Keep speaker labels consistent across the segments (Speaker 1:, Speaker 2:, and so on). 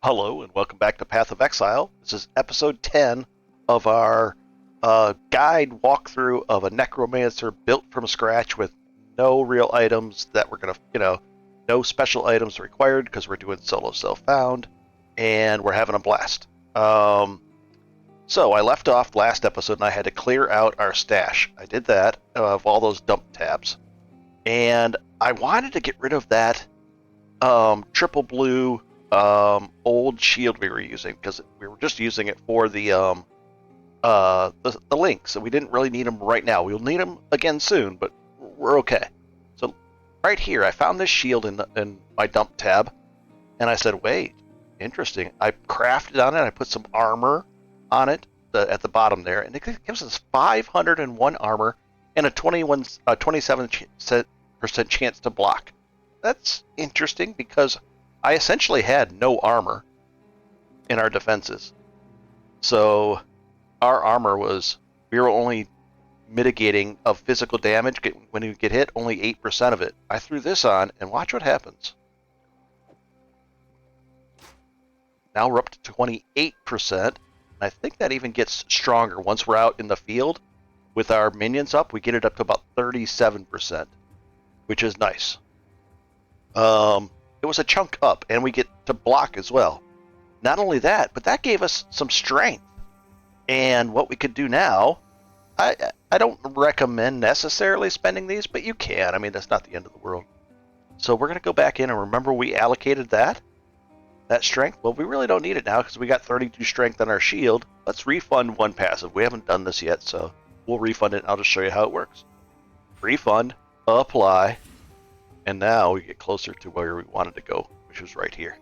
Speaker 1: Hello and welcome back to Path of Exile. This is episode 10 of our guide walkthrough of a Necromancer built from scratch with no real items that we're going to, no special items required because we're doing solo self-found and we're having a blast. So I left off last episode and I had to clear out our stash. I did that of all those dump tabs. And I wanted to get rid of that triple blue old shield we were using because we were just using it for the links, and we didn't really need them right now. We'll need them again soon, but we're okay. So right here, I found this shield in my dump tab, and I said, "Wait, interesting." I crafted on it. I put some armor on it at the bottom there, and it gives us 501 armor and a 27% chance to block. That's interesting because I essentially had no armor in our defenses. So our armor we were only mitigating of physical damage. When you get hit, only 8% of it. I threw this on, and watch what happens. Now we're up to 28%, and I think that even gets stronger. Once we're out in the field with our minions up, we get it up to about 37%, which is nice. It was a chunk up, and we get to block as well. Not only that, but that gave us some strength. And what we could do now, I don't recommend necessarily spending these, but you can. I mean, that's not the end of the world. So we're going to go back in and remember we allocated that strength. Well, we really don't need it now because we got 32 strength on our shield. Let's refund one passive. We haven't done this yet, so we'll refund it, and I'll just show you how it works. Refund, apply. And now we get closer to where we wanted to go, which was right here.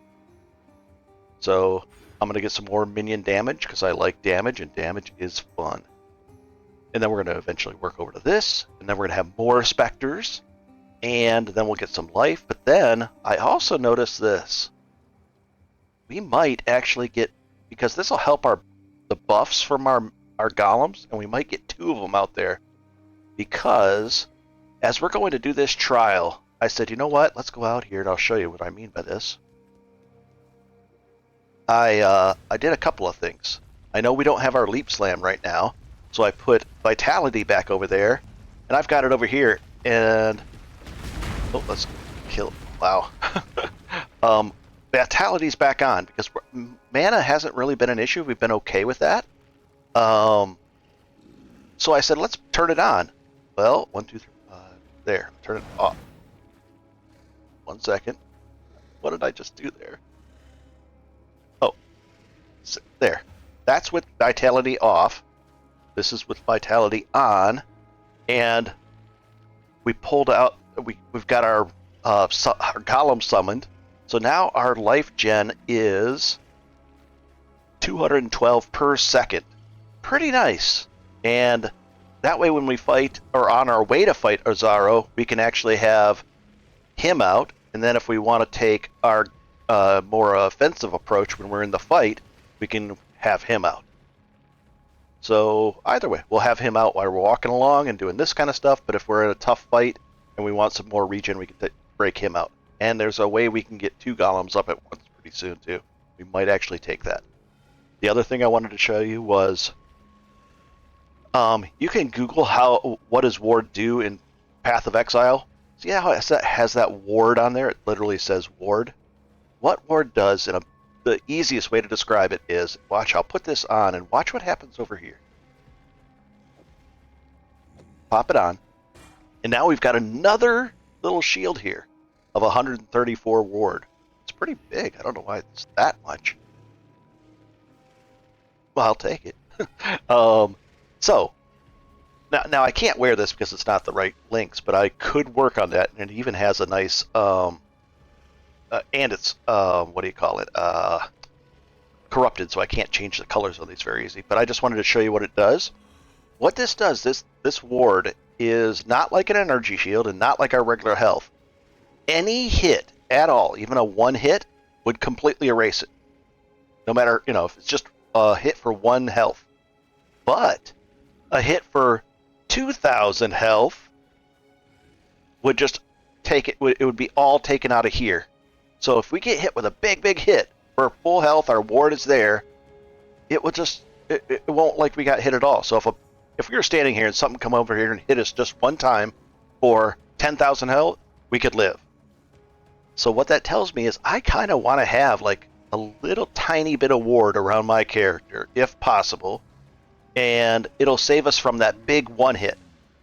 Speaker 1: So I'm going to get some more minion damage because I like damage, and damage is fun. And then we're going to eventually work over to this, and then we're going to have more specters, and then we'll get some life. But then I also noticed this. We might actually get, because this will help the buffs from our golems, and we might get 2 of them out there. Because as we're going to do this trial, I said, you know what? Let's go out here and I'll show you what I mean by this. I did a couple of things. I know we don't have our leap slam right now, so I put vitality back over there, and I've got it over here. And let's kill. Wow. Vitality's back on because mana hasn't really been an issue. We've been okay with that. So I said, let's turn it on. Well, 1, 2, 3, there. Turn it off. 1 second. What did I just do there? Oh, there. That's with vitality off. This is with vitality on, and we pulled out. We've got our golem summoned. So now our life gen is 212 per second. Pretty nice. And that way, when we fight or on our way to fight Azaro, we can actually have him out. And then if we want to take our more offensive approach when we're in the fight, we can have him out. So either way, we'll have him out while we're walking along and doing this kind of stuff. But if we're in a tough fight and we want some more regen, we can break him out. And there's a way we can get 2 golems up at once pretty soon too. We might actually take that. The other thing I wanted to show you was you can Google what does ward do in Path of Exile. See how it has that ward on there? It literally says ward. What ward does, and the easiest way to describe it is, watch, I'll put this on and watch what happens over here. Pop it on. And now we've got another little shield here of 134 ward. It's pretty big. I don't know why it's that much. Well, I'll take it. So, now I can't wear this because it's not the right links, but I could work on that, and it even has a nice, and it's, what do you call it, corrupted, so I can't change the colors on these very easy, but I just wanted to show you what it does. What this does, this ward is not like an energy shield and not like our regular health. Any hit at all, even a 1 hit, would completely erase it. No matter, if it's just a hit for 1 health. But a hit for 2,000 health would just take it. It would be all taken out of here. So if we get hit with a big hit, we're full health, our ward is there, it will just, it won't like we got hit at all. So if we were standing here and something come over here and hit us just one time for 10,000 health, we could live. So what that tells me is I kind of want to have like a little tiny bit of ward around my character, if possible, and it'll save us from that big one hit.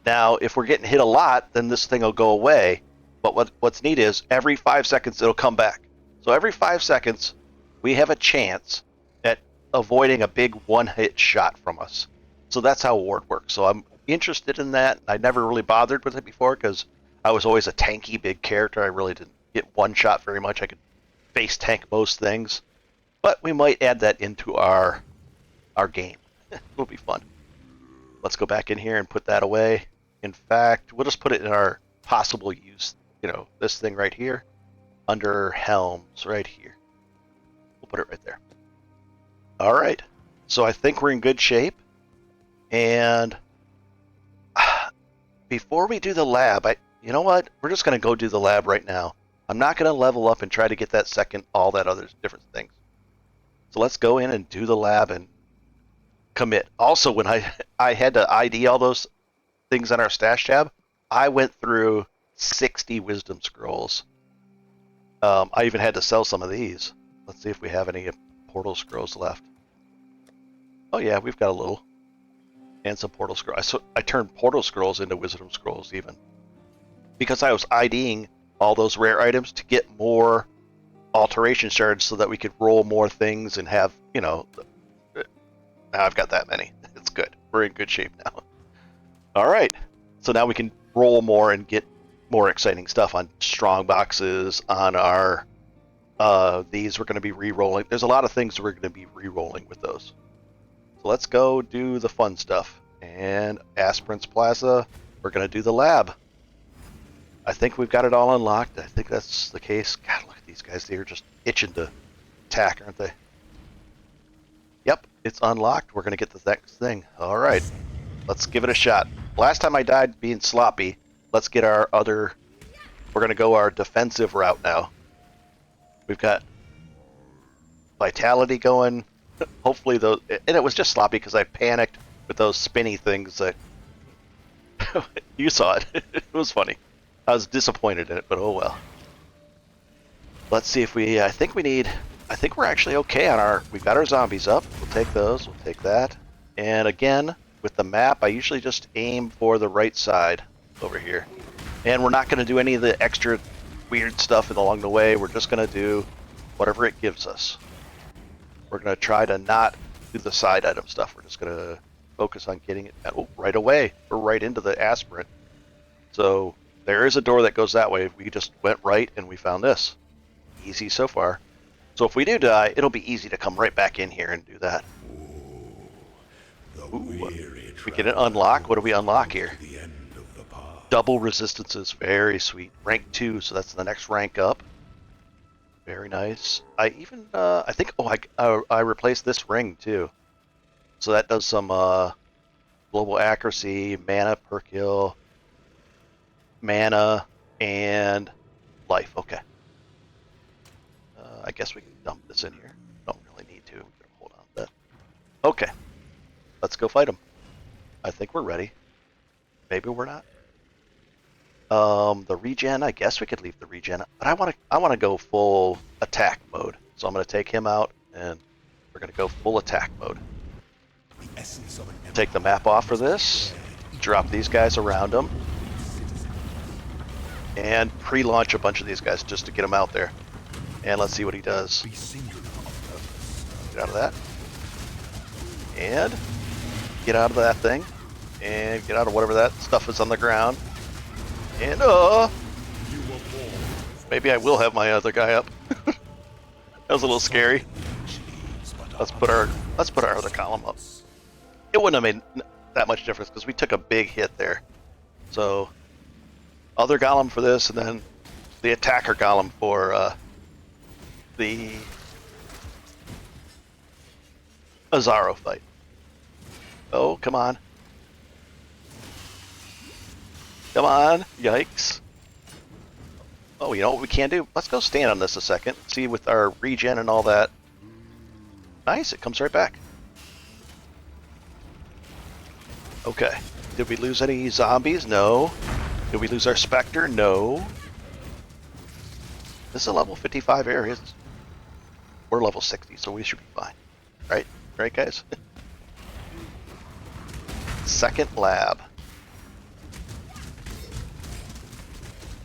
Speaker 1: Now, if we're getting hit a lot, then this thing will go away. But what's neat is every 5 seconds it'll come back. So every 5 seconds, we have a chance at avoiding a big one-hit shot from us. So that's how ward works. So I'm interested in that. I never really bothered with it before because I was always a tanky big character. I really didn't get one shot very much. I could face tank most things. But we might add that into our game. It'll be fun. Let's go back in here and put that away. In fact, we'll just put it in our possible use, this thing right here, under helms right here. We'll put it right there. All right. So I think we're in good shape. And before we do the lab, you know what? We're just going to go do the lab right now. I'm not going to level up and try to get that second, all that other different things. So let's go in and do the lab and commit. Also, when I had to ID all those things on our stash tab, I went through 60 wisdom scrolls. I even had to sell some of these. Let's see if we have any portal scrolls left. Oh yeah, we've got a little. And some portal scrolls. I turned portal scrolls into wisdom scrolls even. Because I was IDing all those rare items to get more alteration shards so that we could roll more things and have, now I've got that many. It's good. We're in good shape now. All right. So now we can roll more and get more exciting stuff on strong boxes, on our, these we're going to be re-rolling. There's a lot of things we're going to be re-rolling with those. So let's go do the fun stuff. And Aspirants Plaza, we're going to do the lab. I think we've got it all unlocked. I think that's the case. God, look at these guys. They're just itching to attack, aren't they? Yep, it's unlocked. We're going to get the next thing. All right, let's give it a shot. Last time I died being sloppy. Let's get our other... We're going to go our defensive route now. We've got Vitality going. Hopefully those... And it was just sloppy because I panicked with those spinny things that... You saw it. It was funny. I was disappointed in it, but oh well. Let's see if we... I think we're actually okay on our... We've got our zombies up. We'll take those. We'll take that. And again, with the map, I usually just aim for the right side over here. And we're not going to do any of the extra weird stuff along the way. We're just going to do whatever it gives us. We're going to try to not do the side item stuff. We're just going to focus on getting it right away. We're right into the aspirant. So there is a door that goes that way. We just went right and we found this. Easy so far. So if we do die, it'll be easy to come right back in here and do that. Ooh, we get it unlock. What do we unlock here? Double resistances. Very sweet. Rank 2, so that's the next rank up. Very nice. I even, I think, I replaced this ring too. So that does some global accuracy, mana per kill, mana, and life. Okay. I guess we can dump this in here. Don't really need to. We can hold on to that. Okay. Let's go fight them. I think we're ready. Maybe we're not. The regen, I guess we could leave the regen, but I want to go full attack mode. So I'm going to take him out, and we're going to go full attack mode. Take the map off for this. Drop these guys around him, and pre-launch a bunch of these guys just to get them out there. And let's see what he does. Get out of that. And get out of that thing. And get out of whatever that stuff is on the ground. And maybe I will have my other guy up. That was a little scary. Let's put our other column up. It wouldn't have made that much difference because we took a big hit there. So other golem for this, and then the attacker golem for the Azaro fight. Oh, come on. Come on. Yikes. Oh, you know what we can do? Let's go stand on this a second. See, with our regen and all that, Nice, it comes right back. Okay. Did we lose any zombies? No. Did we lose our Spectre? No. This is a level 55 area. We're level 60, so we should be fine. Right? Right, guys? Second lab.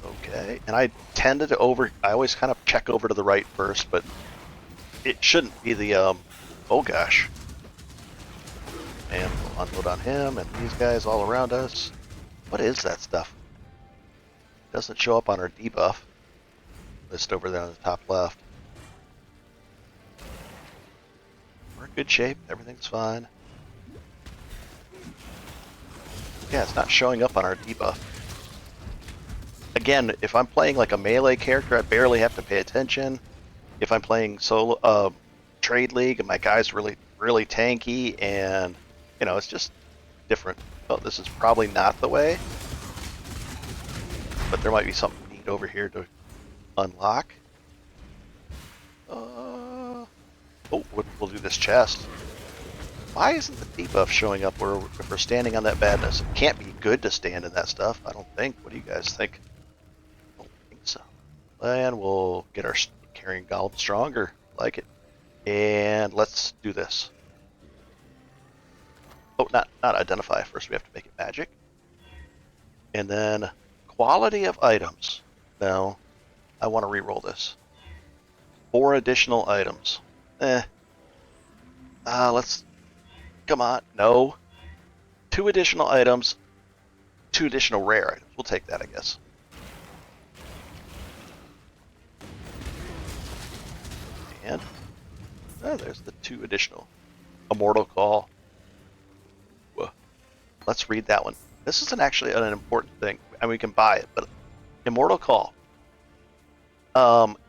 Speaker 1: Okay, and I tended to I always kind of check over to the right first, but it shouldn't be the, oh gosh. And we'll unload on him and these guys all around us. What is that stuff? Doesn't show up on our debuff list over there on the top left. We're in good shape, everything's fine. Yeah, it's not showing up on our debuff. Again, if I'm playing like a melee character, I barely have to pay attention. If I'm playing solo trade league and my guy's really tanky, and you know, it's just different. Oh, this is probably not the way, but there might be something neat over here to unlock. Oh, we'll do this chest. Why isn't the debuff showing up where if we're standing on that badness? It can't be good to stand in that stuff, I don't think. What do you guys think? I don't think so. And we'll get our carrying golem stronger. Like it. And let's do this. Oh, not identify. First we have to make it magic. And then quality of items. Now, I want to re-roll this. 4 additional items. Let's... Come on. No. 2 additional items. 2 additional rare items. We'll take that, I guess. And there's the 2 additional. Immortal Call. Whoa. Let's read that one. This isn't actually an important thing. I mean, we can buy it, but Immortal Call.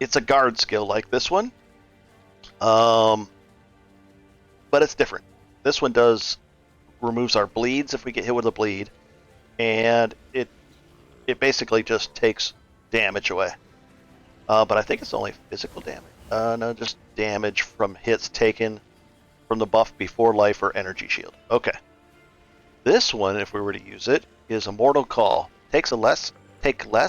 Speaker 1: It's a guard skill like this one. But it's different. This one removes our bleeds if we get hit with a bleed, and it basically just takes damage away. But I think it's only physical damage. No, just damage from hits taken from the buff before life or energy shield. Okay. This one, if we were to use it, is a Mortal Call. Take less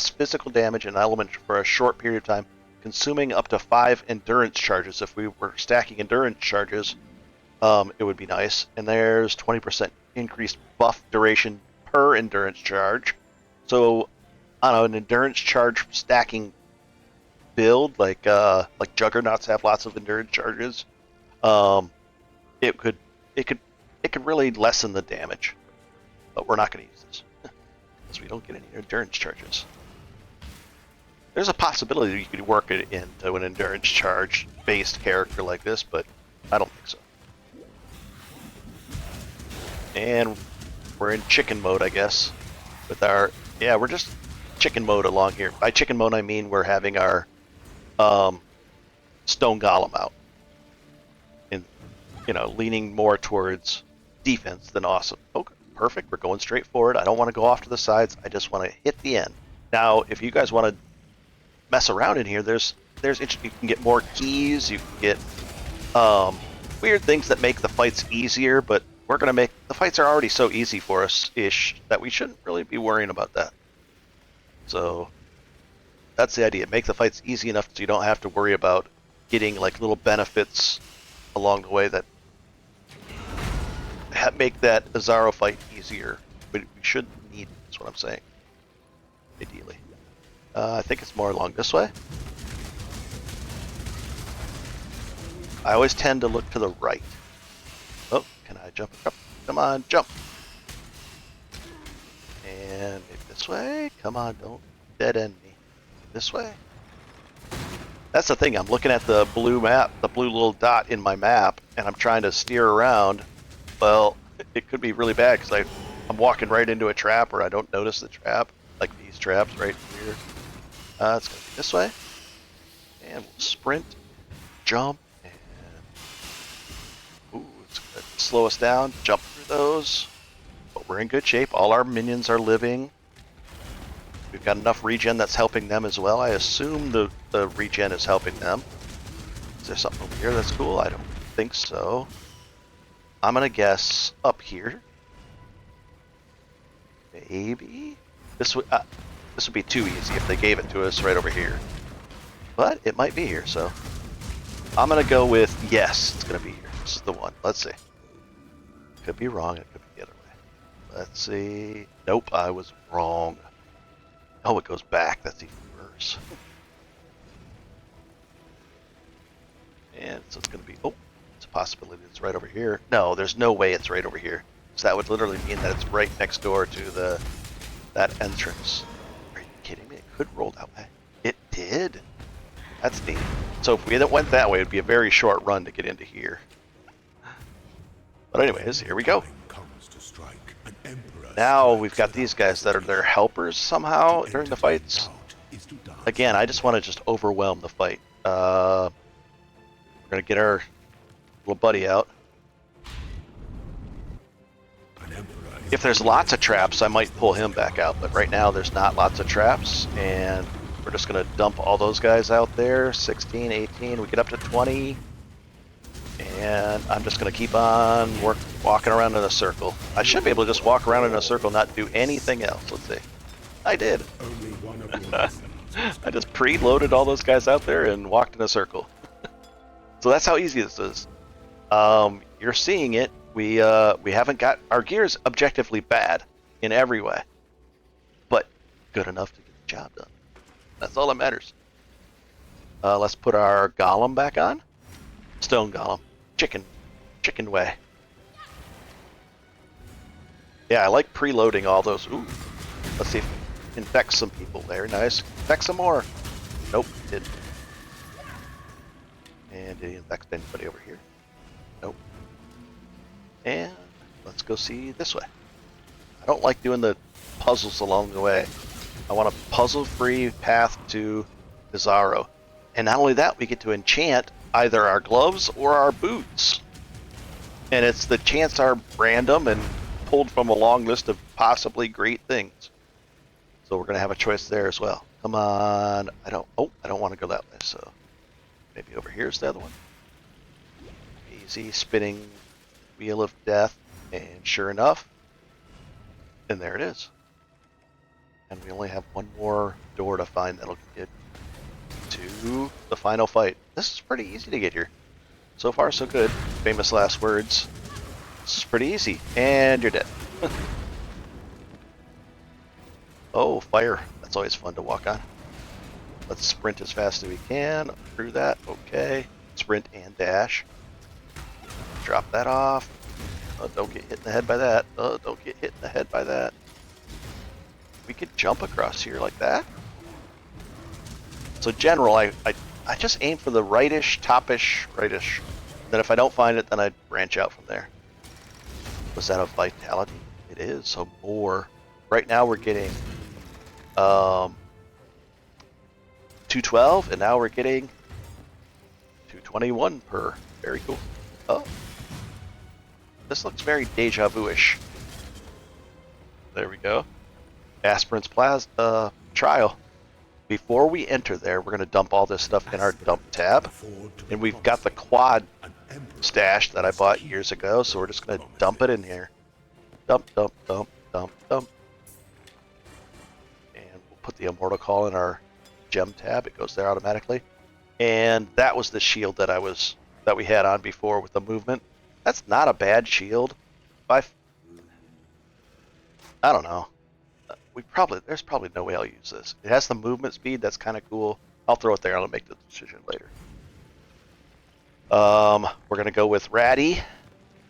Speaker 1: physical damage and element for a short period of time, consuming up to 5 endurance charges. If we were stacking endurance charges, it would be nice. And there's 20% increased buff duration per endurance charge. So on an endurance charge stacking build, like Juggernauts have lots of endurance charges, it could really lessen the damage. But we're not going to use this because we don't get any endurance charges. There's a possibility you could work it into an endurance charge based character like this, but I don't think so. And we're in chicken mode, I guess, with our... Yeah, we're just chicken mode along here. By chicken mode, I mean we're having our stone golem out. And, you know, leaning more towards defense than awesome. Okay, perfect. We're going straight forward. I don't want to go off to the sides. I just want to hit the end. Now, if you guys want to mess around in here, you can get more keys. You can get weird things that make the fights easier, but we're going to make... The fights are already so easy for us-ish that we shouldn't really be worrying about that. So that's the idea. Make the fights easy enough so you don't have to worry about getting like little benefits along the way that make that Azaro fight easier. But we should need, that's what I'm saying. Ideally. I think it's more along this way. I always tend to look to the right. Oh, can I jump up? Come on, jump. And maybe this way. Come on, don't dead end me. This way. That's the thing. I'm looking at the blue map, the blue little dot in my map, and I'm trying to steer around. Well, it could be really bad because I'm walking right into a trap, or I don't notice the trap, like these traps right here. It's going to be this way. And we'll sprint, jump, and... Ooh, it's going to slow us down, jump through those. But we're in good shape. All our minions are living. We've got enough regen that's helping them as well. I assume the regen is helping them. Is there something over here that's cool? I don't think so. I'm gonna guess up here. Maybe this would be too easy if they gave it to us right over here. But it might be here, so I'm gonna go with yes. It's gonna be here. This is the one. Let's see. Could be wrong. It could be the other way. Let's see. Nope, I was wrong. Oh, it goes back. That's even worse. And so it's gonna be. Oh, it's a possibility. It's right over here. No, there's no way it's right over here. So that would literally mean that it's right next door to that entrance. Are you kidding me? It could roll that way. It did. That's neat. So if we went that way, it would be a very short run to get into here. But anyways, here we go. Now we've got these guys that are their helpers somehow during the fights. Again, I just want to just overwhelm the fight. We're going to get our little buddy out. If there's lots of traps, I might pull him back out, but right now there's not lots of traps, and we're just going to dump all those guys out there. 16, 18, we get up to 20, and I'm just going to keep on walking around in a circle. I should be able to just walk around in a circle, not do anything else. Let's see. I did. I just preloaded all those guys out there and walked in a circle. So that's how easy this is. You're seeing it. We haven't got our gear's objectively bad in every way, but good enough to get the job done. That's all that matters. Let's put our golem back on. Stone golem, chicken way. Yeah, I like preloading all those. Ooh, let's see if we infect some people there. Nice. Infect some more. Nope, didn't. And did he infect anybody over here? Nope. And let's go see this way. I don't like doing the puzzles along the way. I want a puzzle-free path to Bizarro. And not only that, we get to enchant either our gloves or our boots. And it's the chants are random and pulled from a long list of possibly great things. So we're going to have a choice there as well. Come on. I don't want to go that way, so maybe over here's the other one. Easy spinning Wheel of Death, and sure enough, and there it is. And we only have one more door to find that'll get to the final fight. This is pretty easy to get here. So far, so good. Famous last words. This is pretty easy. And you're dead. Oh, fire. That's always fun to walk on. Let's sprint as fast as we can through that. Okay. Sprint and dash. Drop that off. Don't get hit in the head by that. Don't get hit in the head by that. We could jump across here like that. So general, I just aim for the rightish, topish, rightish. Then if I don't find it, then I branch out from there. Was that a vitality? It is. So more. Right now we're getting 212, and now we're getting 221 per. Very cool. Oh. This looks very deja vu-ish. There we go. Aspirant's trial. Before we enter there, we're going to dump all this stuff in our dump tab. And we've got the quad stash that I bought years ago, so we're just going to dump it in here. Dump, dump, dump, dump, dump. And we'll put the Immortal Call in our gem tab. It goes there automatically. And that was the shield that we had on before with the movement. That's not a bad shield. I don't know. There's probably no way I'll use this. It has the movement speed. That's kind of cool. I'll throw it there. I'll make the decision later. We're gonna go with Ratty,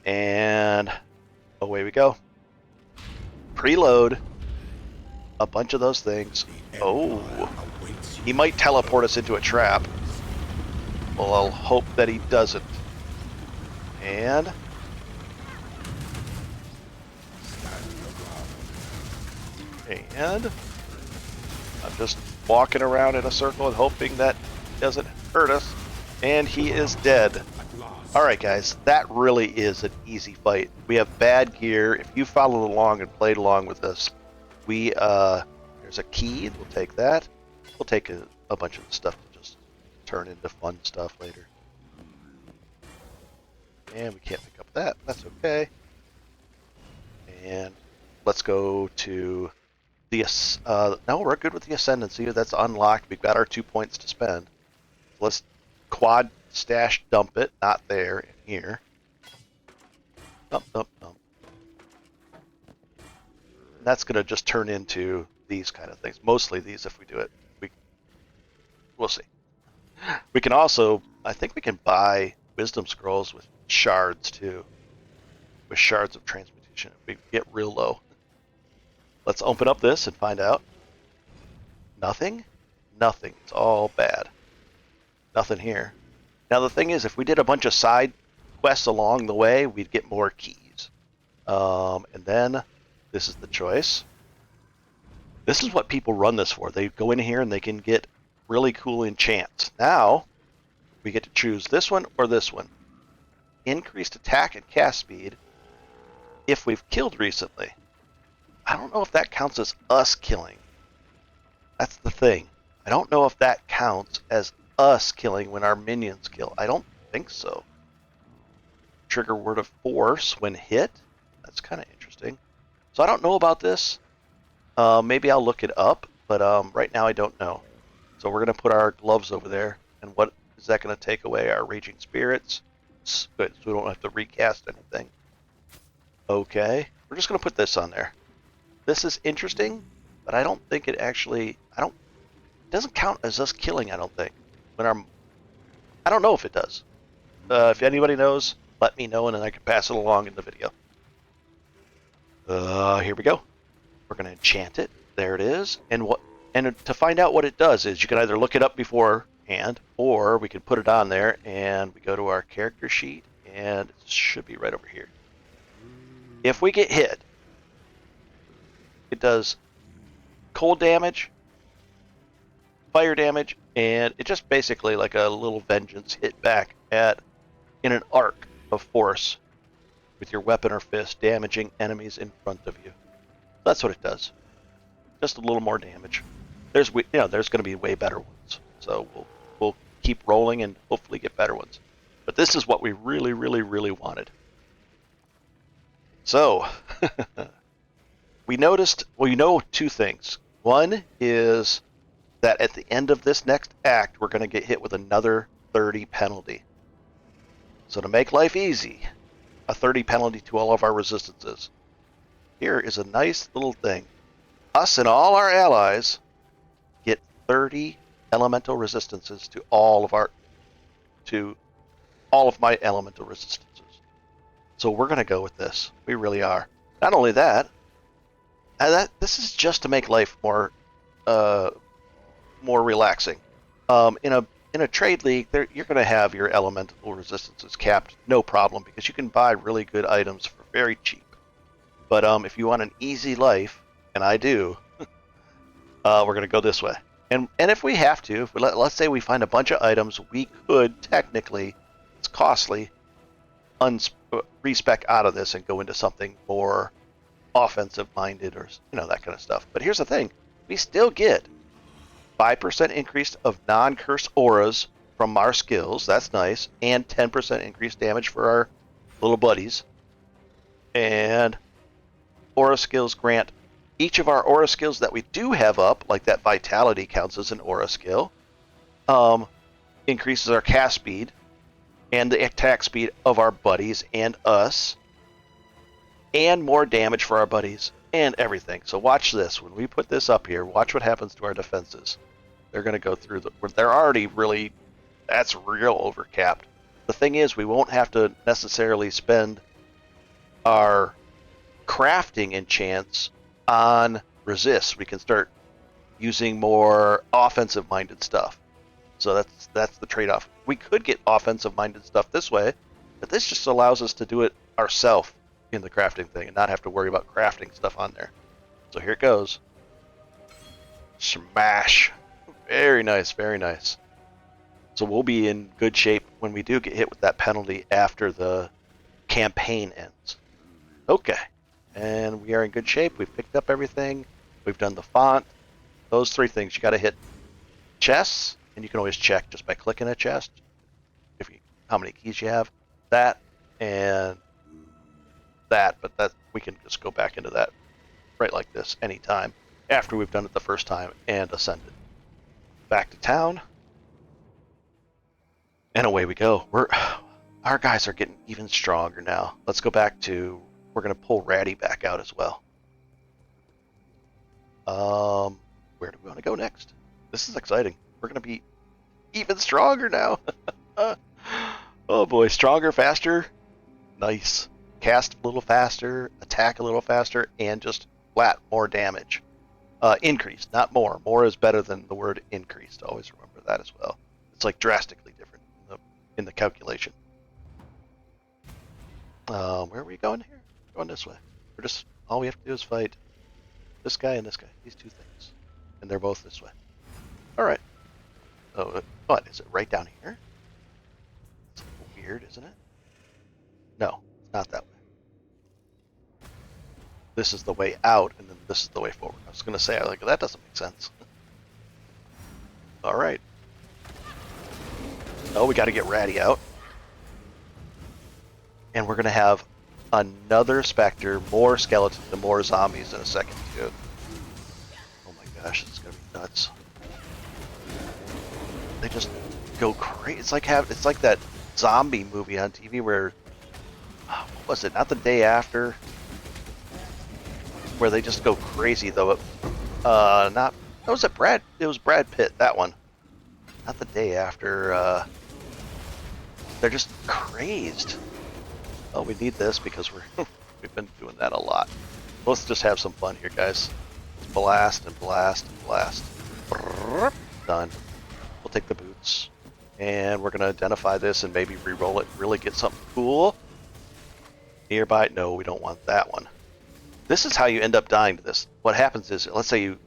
Speaker 1: and away we go. Preload a bunch of those things. Oh, he might teleport us into a trap. Well, I'll hope that he doesn't. And I'm just walking around in a circle and hoping that he doesn't hurt us. And he is dead. Alright guys, that really is an easy fight. We have bad gear. If you followed along and played along with us, there's a key. We'll take that. We'll take a bunch of the stuff to just turn into fun stuff later. And we can't pick up that. That's okay. And let's go to the... no, we're good with the Ascendancy. That's unlocked. We've got our 2 points to spend. Let's quad stash dump it. Not there. In here. Dump, dump, dump. And that's going to just turn into these kind of things. Mostly these if we do it. We'll see. We can also... I think we can buy Wisdom Scrolls with shards, too. With shards of transmutation. If we get real low. Let's open up this and find out. Nothing? Nothing. It's all bad. Nothing here. Now the thing is, if we did a bunch of side quests along the way, we'd get more keys. And then, this is the choice. This is what people run this for. They go in here and they can get really cool enchants. Now, we get to choose this one or this one. Increased attack and cast speed if we've killed recently. I don't know if that counts as us killing. That's the thing. I don't know if that counts as us killing when our minions kill. I don't think so. Trigger Word of Force when hit. That's kind of interesting. So I don't know about this. Maybe I'll look it up, but right now I don't know. So we're going to put our gloves over there. And what is that going to take away? Our Raging Spirits. Good, so we don't have to recast anything. Okay. We're just going to put this on there. This is interesting, but I don't think it actually... it doesn't count as us killing, I don't think. I don't know if it does. If anybody knows, let me know, and then I can pass it along in the video. Here we go. We're going to enchant it. There it is. And to find out what it does is you can either look it up beforehand, or we can put it on there, and we go to our character sheet, and it should be right over here. If we get hit, it does cold damage, fire damage, and it just basically like a little vengeance hit back in an arc of force with your weapon or fist, damaging enemies in front of you. That's what it does. Just a little more damage. There's going to be way better ones, so we'll keep rolling and hopefully get better ones. But this is what we really, really, really wanted. So. We noticed, you know two things. One is that at the end of this next act, we're going to get hit with another 30 penalty. So to make life easy, a 30 penalty to all of our resistances. Here is a nice little thing. Us and all our allies get 30 elemental resistances to all of my elemental resistances. So we're going to go with this. We really are. Not only that, this is just to make life more relaxing. In a trade league, you're going to have your elemental resistances capped, no problem, because you can buy really good items for very cheap. But if you want an easy life, and I do, we're going to go this way. And if we have to, let's say we find a bunch of items, we could technically, it's costly, respec out of this and go into something more offensive minded or that kind of stuff. But here's the thing, we still get 5% increase of non-curse auras from our skills, that's nice, and 10% increased damage for our little buddies. And aura skills grant each of our aura skills that we do have up, like that vitality counts as an aura skill, increases our cast speed and the attack speed of our buddies and us, and more damage for our buddies, and everything. So watch this. When we put this up here, watch what happens to our defenses. They're going to go through they're already really, that's real overcapped. The thing is, we won't have to necessarily spend our crafting enchants on resist. We can start using more offensive-minded stuff. So that's the trade-off. We could get offensive-minded stuff this way, but this just allows us to do it ourselves in the crafting thing and not have to worry about crafting stuff on there. So here it goes. Smash. Very nice, very nice. So we'll be in good shape when we do get hit with that penalty after the campaign ends. Okay. And we are in good shape. We've picked up everything. We've done the font. Those three things. You got to hit chests, and you can always check just by clicking a chest how many keys you have. That and that, but that we can just go back into that right like this anytime after we've done it the first time and ascended. Back to town, and away we go. Our guys are getting even stronger now. Let's go back to, we're going to pull Ratty back out as well. Where do we want to go next? This is exciting. We're going to be even stronger now. Oh boy, stronger, faster. Nice. Cast a little faster, attack a little faster, and just flat more damage. Increased, not more. More is better than the word increased. Always remember that as well. It's like drastically different in the calculation. Where are we going here? Going this way. We're just, all we have to do is fight this guy and this guy. These two things. And they're both this way. Alright. Oh, what? Is it right down here? It's weird, isn't it? No, it's not that way. This is the way out, and then this is the way forward. I was going to say, like, that doesn't make sense. Alright. Oh, we got to get Ratty out. And we're going to have another Spectre, more skeletons, and more zombies in a second, too. Oh my gosh, this is going to be nuts. They just go crazy. It's like that zombie movie on TV where, what was it? Not The Day After, where they just go crazy though. Not, was it Brad? It was Brad Pitt. That one. Not The Day After. They're just crazed. Oh, we need this because we've been doing that a lot. Let's just have some fun here, guys. Let's blast and blast and blast. Done. We'll take the boots, and we're going to identify this and maybe re-roll it and really get something cool. Nearby, no, we don't want that one. This is how you end up dying to this. What happens is, let's say you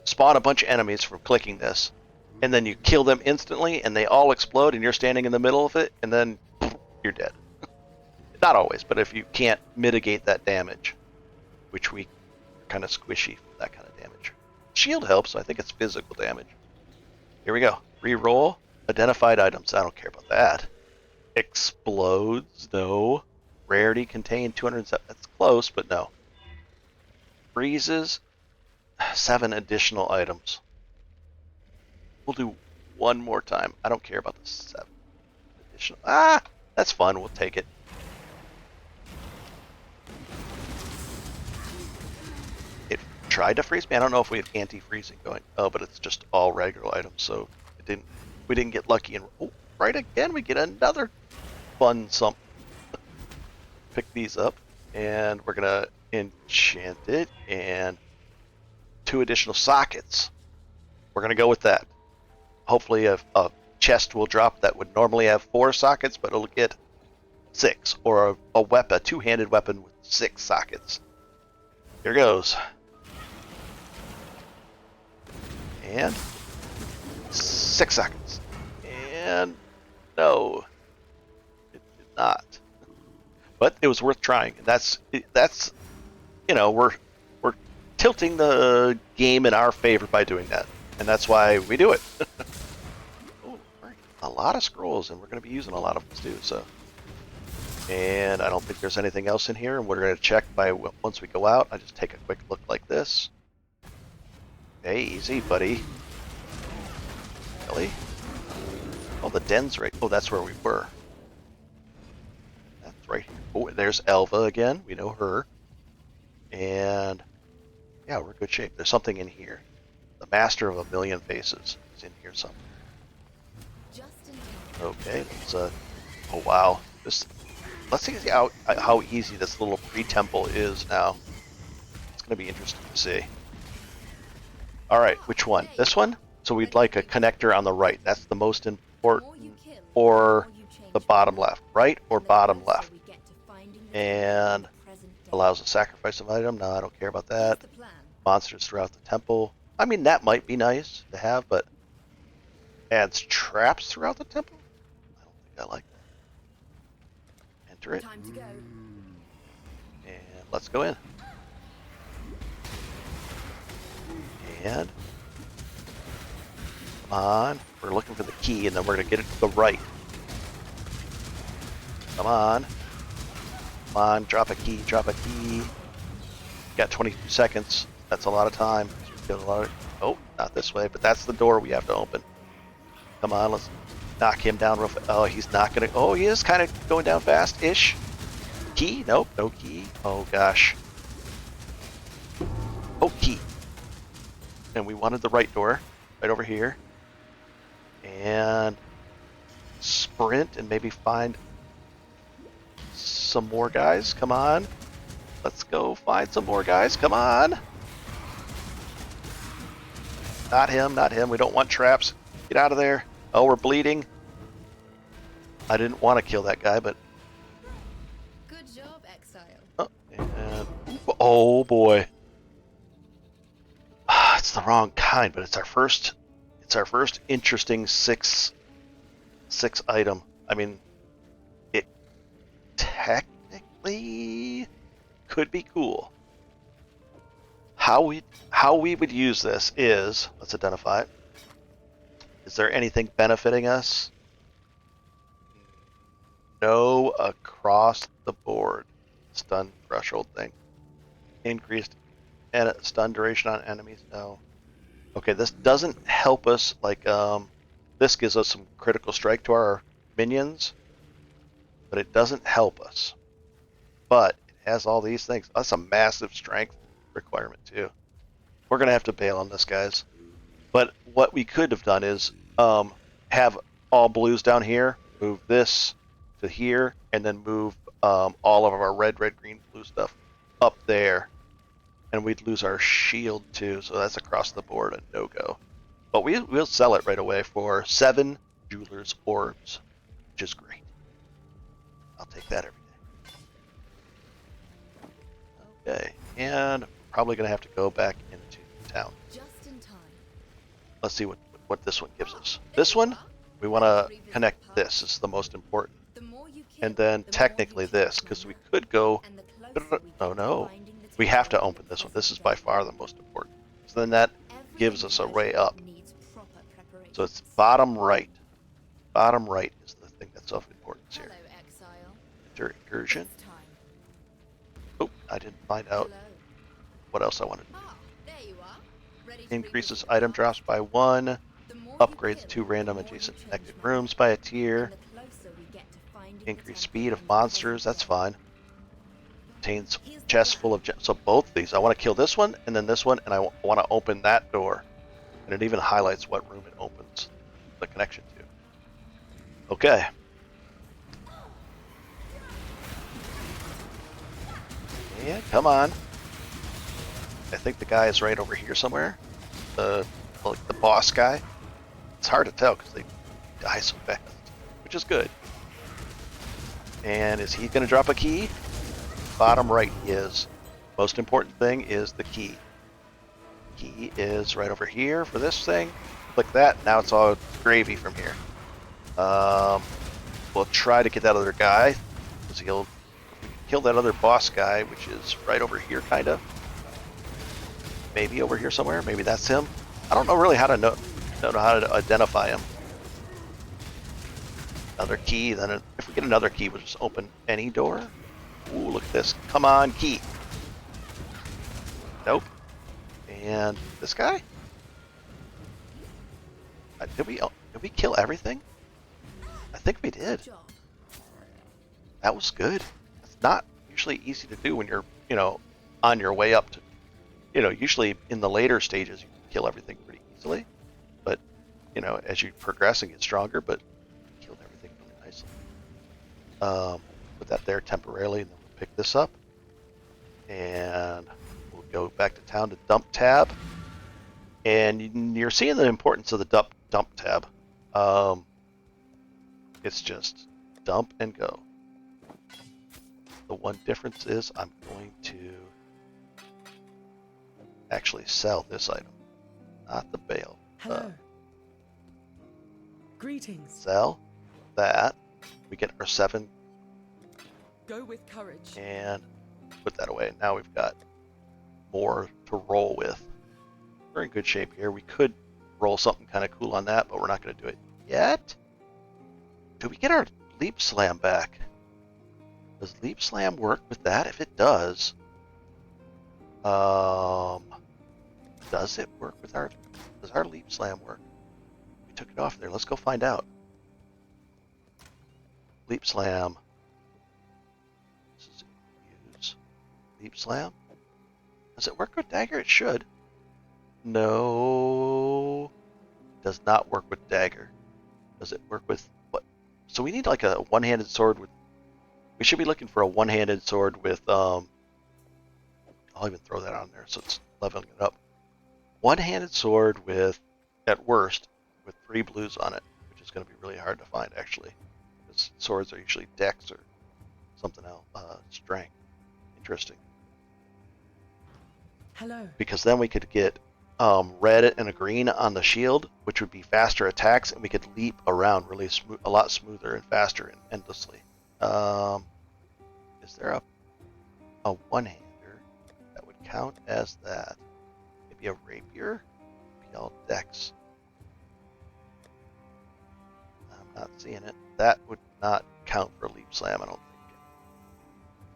Speaker 1: spawn a bunch of enemies from clicking this, and then you kill them instantly, and they all explode, and you're standing in the middle of it, and then you're dead. Not always, but if you can't mitigate that damage, which we are kind of squishy for that kind of damage. Shield helps, so I think it's physical damage. Here we go. Reroll. Identified items. I don't care about that. Explodes. No. Rarity contained 207. That's close, but no. Freezes. 7 additional items. We'll do one more time. I don't care about the 7 additional. That's fun. We'll take it. It tried to freeze me. I don't know if we have anti-freezing going. Oh, but it's just all regular items, so it didn't. We didn't get lucky. And oh, right again, we get another fun something. Pick these up, and we're gonna enchant it, and 2 additional sockets. We're gonna go with that. Hopefully, a chest will drop that would normally have 4 sockets, but it'll get 6, or a weapon, a 2-handed weapon with 6 sockets. Here goes. And 6 sockets. And no, it did not. But it was worth trying. And that's you know, we're tilting the game in our favor by doing that, and that's why we do it. Oh, a lot of scrolls, and we're going to be using a lot of them too. So, and I don't think there's anything else in here. And we're going to check by once we go out. I just take a quick look like this. Hey, easy, buddy. Really? Oh, the den's right. Oh, that's where we were. That's right here. Oh, there's Elva again. We know her. And yeah, we're in good shape. There's something in here. The Master of a Million Faces is in here somewhere. Okay, let's oh wow. Let's see how easy this little pre-temple is now. It's gonna be interesting to see. Alright, which one? This one? So we'd like a connector on the right. That's the most important. Or the bottom left. Right or bottom left. And allows a sacrifice of item. No, I don't care about that. Monsters throughout the temple. I mean, that might be nice to have, but adds traps throughout the temple? I don't think I like that. Enter it.
Speaker 2: Time to go.
Speaker 1: And let's go in. And come on. We're looking for the key, and then we're going to get it to the right. Come on. Come on, drop a key, drop a key. Got 22 seconds. That's a lot of time. Oh, not this way, but that's the door we have to open. Come on, let's knock him down real fast. Oh, he's not gonna. Oh, he is kind of going down fast-ish. Key? Nope, no key. Oh gosh. Oh, key. And we wanted the right door, right over here. And sprint and maybe find some more guys. Come on. Let's go find some more guys. Come on. Not him, not him. We don't want traps. Get out of there. Oh, we're bleeding. I didn't want to kill that guy, but...
Speaker 2: Good job, Exile.
Speaker 1: Oh, and... oh boy. It's the wrong kind, but it's our first interesting six item. I mean, it technically could be cool. How we would use this is, let's identify it. Is there anything benefiting us? No, across the board. Stun threshold thing. Increased stun duration on enemies. No. Okay, this doesn't help us. Like, this gives us some critical strike to our minions, but it doesn't help us. But it has all these things. That's a massive strength requirement too. We're gonna have to bail on this, guys. But what we could have done is have all blues down here, move this to here, and then move all of our red, green, blue stuff up there. And we'd lose our shield too, so that's across the board a no-go. But we'll sell it right away for 7 Jeweler's Orbs, which is great. I'll take that every day. Okay, and probably going to have to go back into town.
Speaker 2: Just in time.
Speaker 1: Let's see what this one gives us. This one, we want to connect this. This is the most important. And then technically this, because we could go... oh no. We have to open this one. This is by far the most important. So then that gives us a way up. So it's bottom right. Bottom right is the thing that's of importance here. Enter incursion. Oh, I didn't find out what else I wanted. Increases item drops by 1. Upgrades 2 random adjacent connected rooms by a tier. Increase speed of monsters. That's fine. Contains chests full of gems. So both these. I want to kill this one and then this one, and I want to open that door. And it even highlights what room it opens the connection to. Okay. Yeah, come on. I think the guy is right over here somewhere. Like the boss guy. It's hard to tell because they die so fast, which is good. And is he going to drop a key? Bottom right he is. Most important thing is the key. Key is right over here for this thing. Click that. Now it's all gravy from here. We'll try to get that other guy. Because he'll kill that other boss guy, which is right over here, kind of. Maybe over here somewhere. Maybe that's him. I don't know really how to know how to identify him. Another key. Then if we get another key, we'll just open any door. Ooh, look at this. Come on, key. Nope. And this guy? Did we kill everything? I think we did. That was good. It's not usually easy to do when you're, on your way up to, usually in the later stages you can kill everything pretty easily. But, as you progress and get stronger, but we killed everything really nicely. Put that there temporarily, and then we'll pick this up. And we'll go back to town to dump tab. And you're seeing the importance of the dump tab. It's just dump and go. The one difference is I'm going to actually sell this item, not the bale.
Speaker 3: Hello. Greetings.
Speaker 1: Sell that. We get our 7.
Speaker 3: Go with courage.
Speaker 1: And put that away. Now we've got more to roll with. We're in good shape here. We could roll something kind of cool on that, but we're not going to do it yet. Do we get our leap slam back? Does Leap Slam work with that? If it does, does it work with our? Does our Leap Slam work? We took it off there. Let's go find out. Leap Slam. This is use Leap Slam. Does it work with dagger? It should. No, does not work with dagger. Does it work with what? So we need like a one-handed sword with. We should be looking for a one-handed sword with. I'll even throw that on there so it's leveling it up. One-handed sword with, at worst, with 3 blues on it, which is going to be really hard to find actually. Because swords are usually dex or something else, strength. Interesting.
Speaker 3: Hello.
Speaker 1: Because then we could get red and a green on the shield, which would be faster attacks, and we could leap around really a lot smoother and faster and endlessly. Is there a one-hander that would count as that? Maybe a rapier? PL Dex. I'm not seeing it. That would not count for Leap Slam, I don't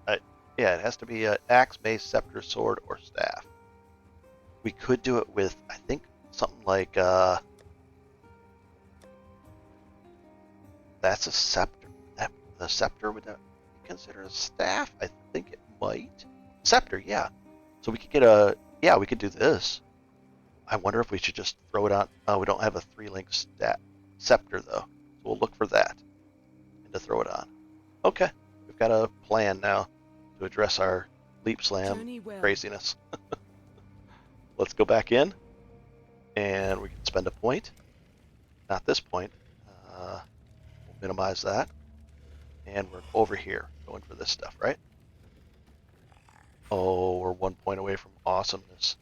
Speaker 1: think. Yeah, it has to be an axe, mace, scepter, sword, or staff. We could do it with, I think, something like, that's a scepter. The scepter, would that be considered a staff? I think it might. Scepter, yeah. So we could get yeah, we could do this. I wonder if we should just throw it on. We don't have a 3-link scepter, though. So we'll look for that and to throw it on. Okay, we've got a plan now to address our Leap Slam craziness. Let's go back in, and we can spend a point. Not this point. We'll minimize that. And we're over here, going for this stuff, right? Oh, we're 1 point away from awesomeness.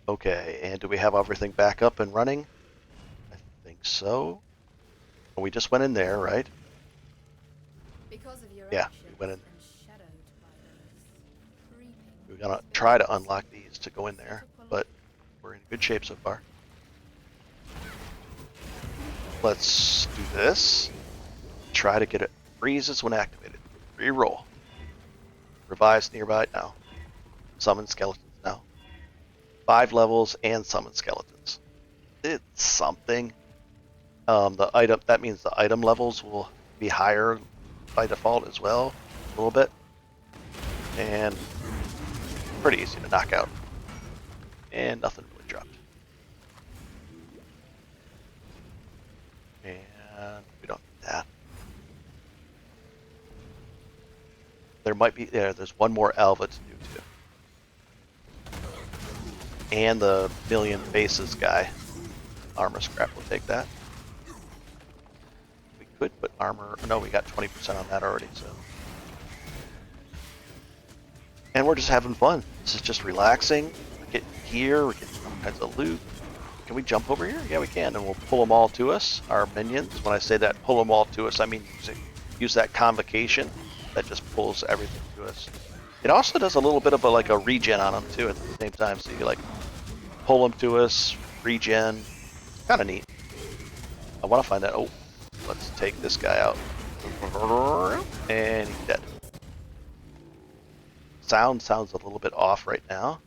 Speaker 1: Okay, and do we have everything back up and running? I think so. Well, we just went in there, right?
Speaker 2: Because of your
Speaker 1: Yeah,
Speaker 2: actions
Speaker 1: we went in.
Speaker 2: and shadowed by those creeping
Speaker 1: We're gonna try to unlock these to go in there, but we're in good shape so far. Let's do this. Try to get it. Freezes when activated. Reroll. Revives nearby now. Summon skeletons now. 5 levels and summon skeletons. It's something. The item, that means the item levels will be higher by default as well, a little bit. And pretty easy to knock out. And nothing really dropped. And we don't need that. There might be, there's one more Alva to do too. And the million faces guy. Armor scrap, we'll take that. We could put armor, no, we got 20% on that already, so. And we're just having fun. This is just relaxing. We're getting gear, we're getting all kinds of loot. Can we jump over here? Yeah, we can, and we'll pull them all to us, our minions. When I say that, pull them all to us, I mean use that convocation that just pulls everything to us. It also does a little bit of like a regen on them too at the same time, so you like pull them to us, regen. Kind of neat. I want to find that. Oh, let's take this guy out. And he's dead. Sounds a little bit off right now.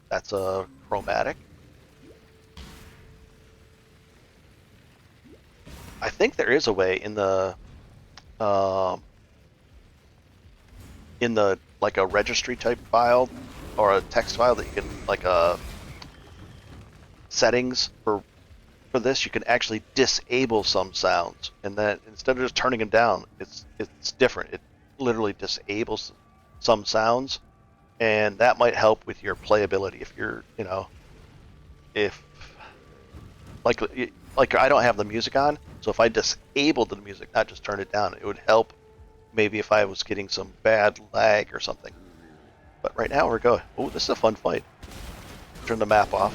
Speaker 1: That's a chromatic. I think there is a way in the like a registry type file or a text file that you can like settings for this, you can actually disable some sounds, and then instead of just turning them down, it's different. It literally disables some sounds, and that might help with your playability if you're, if like I don't have the music on, so if I disabled the music, not just turn it down, it would help maybe if I was getting some bad lag or something. But right now we're going. Oh, this is a fun fight. Turn the map off.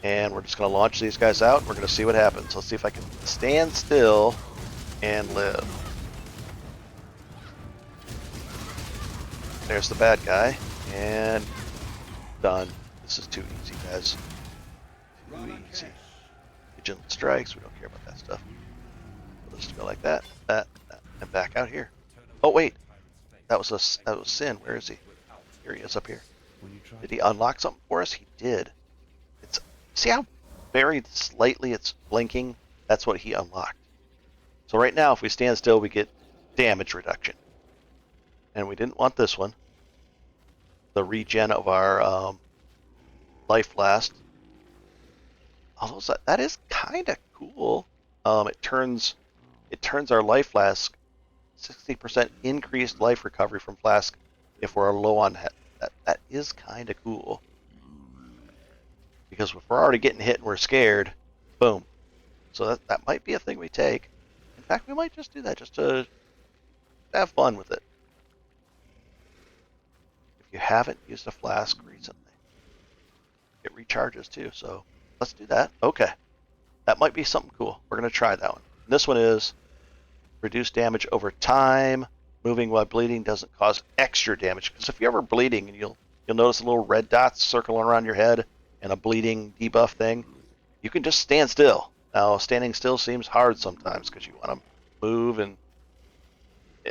Speaker 1: And we're just going to launch these guys out. We're going to see what happens. Let's see if I can stand still and live. There's the bad guy. And done. This is too easy, guys. Too easy. Vigilant strikes. We don't care about that stuff. We'll just go like that, and And back out here. Oh wait, that was Sin. Where is he? Here he is up here. Did he unlock something for us? He did. It's see how very slightly it's blinking? That's what he unlocked. So right now, if we stand still, we get damage reduction. And we didn't want this one. The regen of our life last. Although that is kind of cool. It turns our life flask 60% increased life recovery from flask if we're low on health. That is kind of cool. Because if we're already getting hit and we're scared, boom. So that might be a thing we take. In fact, we might just do that just to have fun with it. If you haven't used a flask recently, it recharges too. So let's do that. Okay. That might be something cool. We're going to try that one. And this one is reduce damage over time. Moving while bleeding doesn't cause extra damage. Because if you're ever bleeding, and you'll notice a little red dots circling around your head and a bleeding debuff thing, you can just stand still. Now, standing still seems hard sometimes because you want to move, and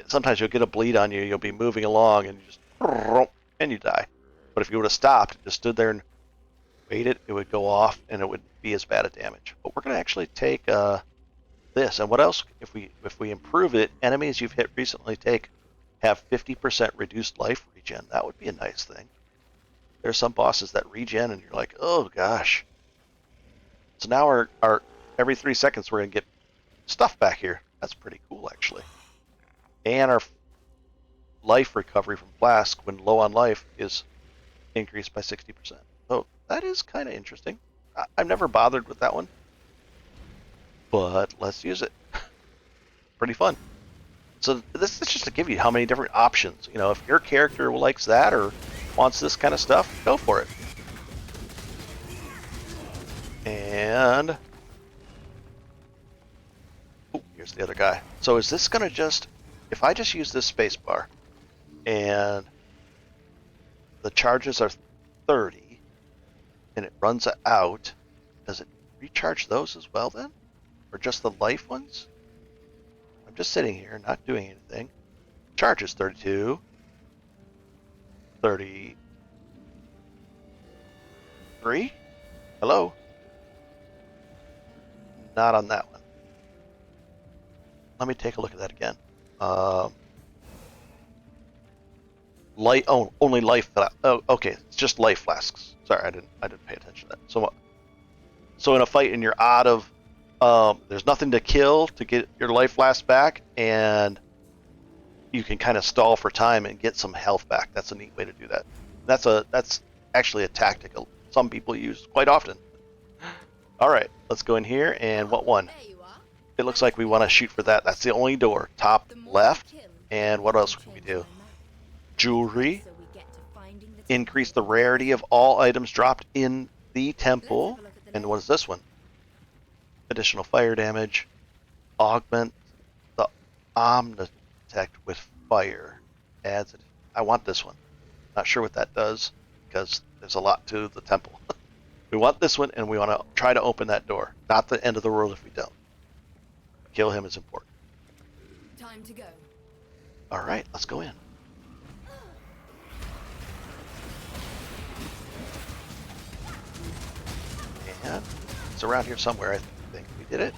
Speaker 1: sometimes you'll get a bleed on you. You'll be moving along, and you die. But if you would have stopped, just stood there and waited, it would go off, and it would be as bad a damage. But we're going to actually take this, and what else? If we improve it, enemies you've hit recently have 50% reduced life regen. That would be a nice thing. There's some bosses that regen, and you're like, oh gosh. So now our every 3 seconds we're gonna get stuff back here. That's pretty cool, actually. And our life recovery from flask when low on life is increased by 60%. So that is kind of interesting. I've never bothered with that one, but let's use it. Pretty fun. So this is just to give you how many different options. You know, if your character likes that or wants this kind of stuff, go for it. And oh, here's the other guy. So is this gonna just, if I just use this space bar and the charges are 30 and it runs out, does it recharge those as well then? Or just the life ones? I'm just sitting here not doing anything. Charges 32, 33. Hello? Not on that one. Let me take a look at that again. Only life. Oh, okay. It's just life flasks. Sorry, I didn't pay attention to that. So in a fight and you're out of, there's nothing to kill to get your life flask back, and you can kind of stall for time and get some health back. That's a neat way to do that. That's actually a tactic some people use quite often. All right, let's go in here, and what one?
Speaker 2: There you are.
Speaker 1: It looks like we want to shoot for that. That's the only door. Top left. And what else can we do? Jewelry.
Speaker 2: So we get to finding the
Speaker 1: Increase the rarity of all items dropped in the temple. And what is this one? Additional fire damage. Augment the Omnitect with fire. Adds it. I want this one. Not sure what that does because there's a lot to the temple. We want this one, and we want to try to open that door. Not the end of the world if we don't. Kill him is important.
Speaker 2: time to go.
Speaker 1: All right, let's go in. And it's around here somewhere, I think. We did it.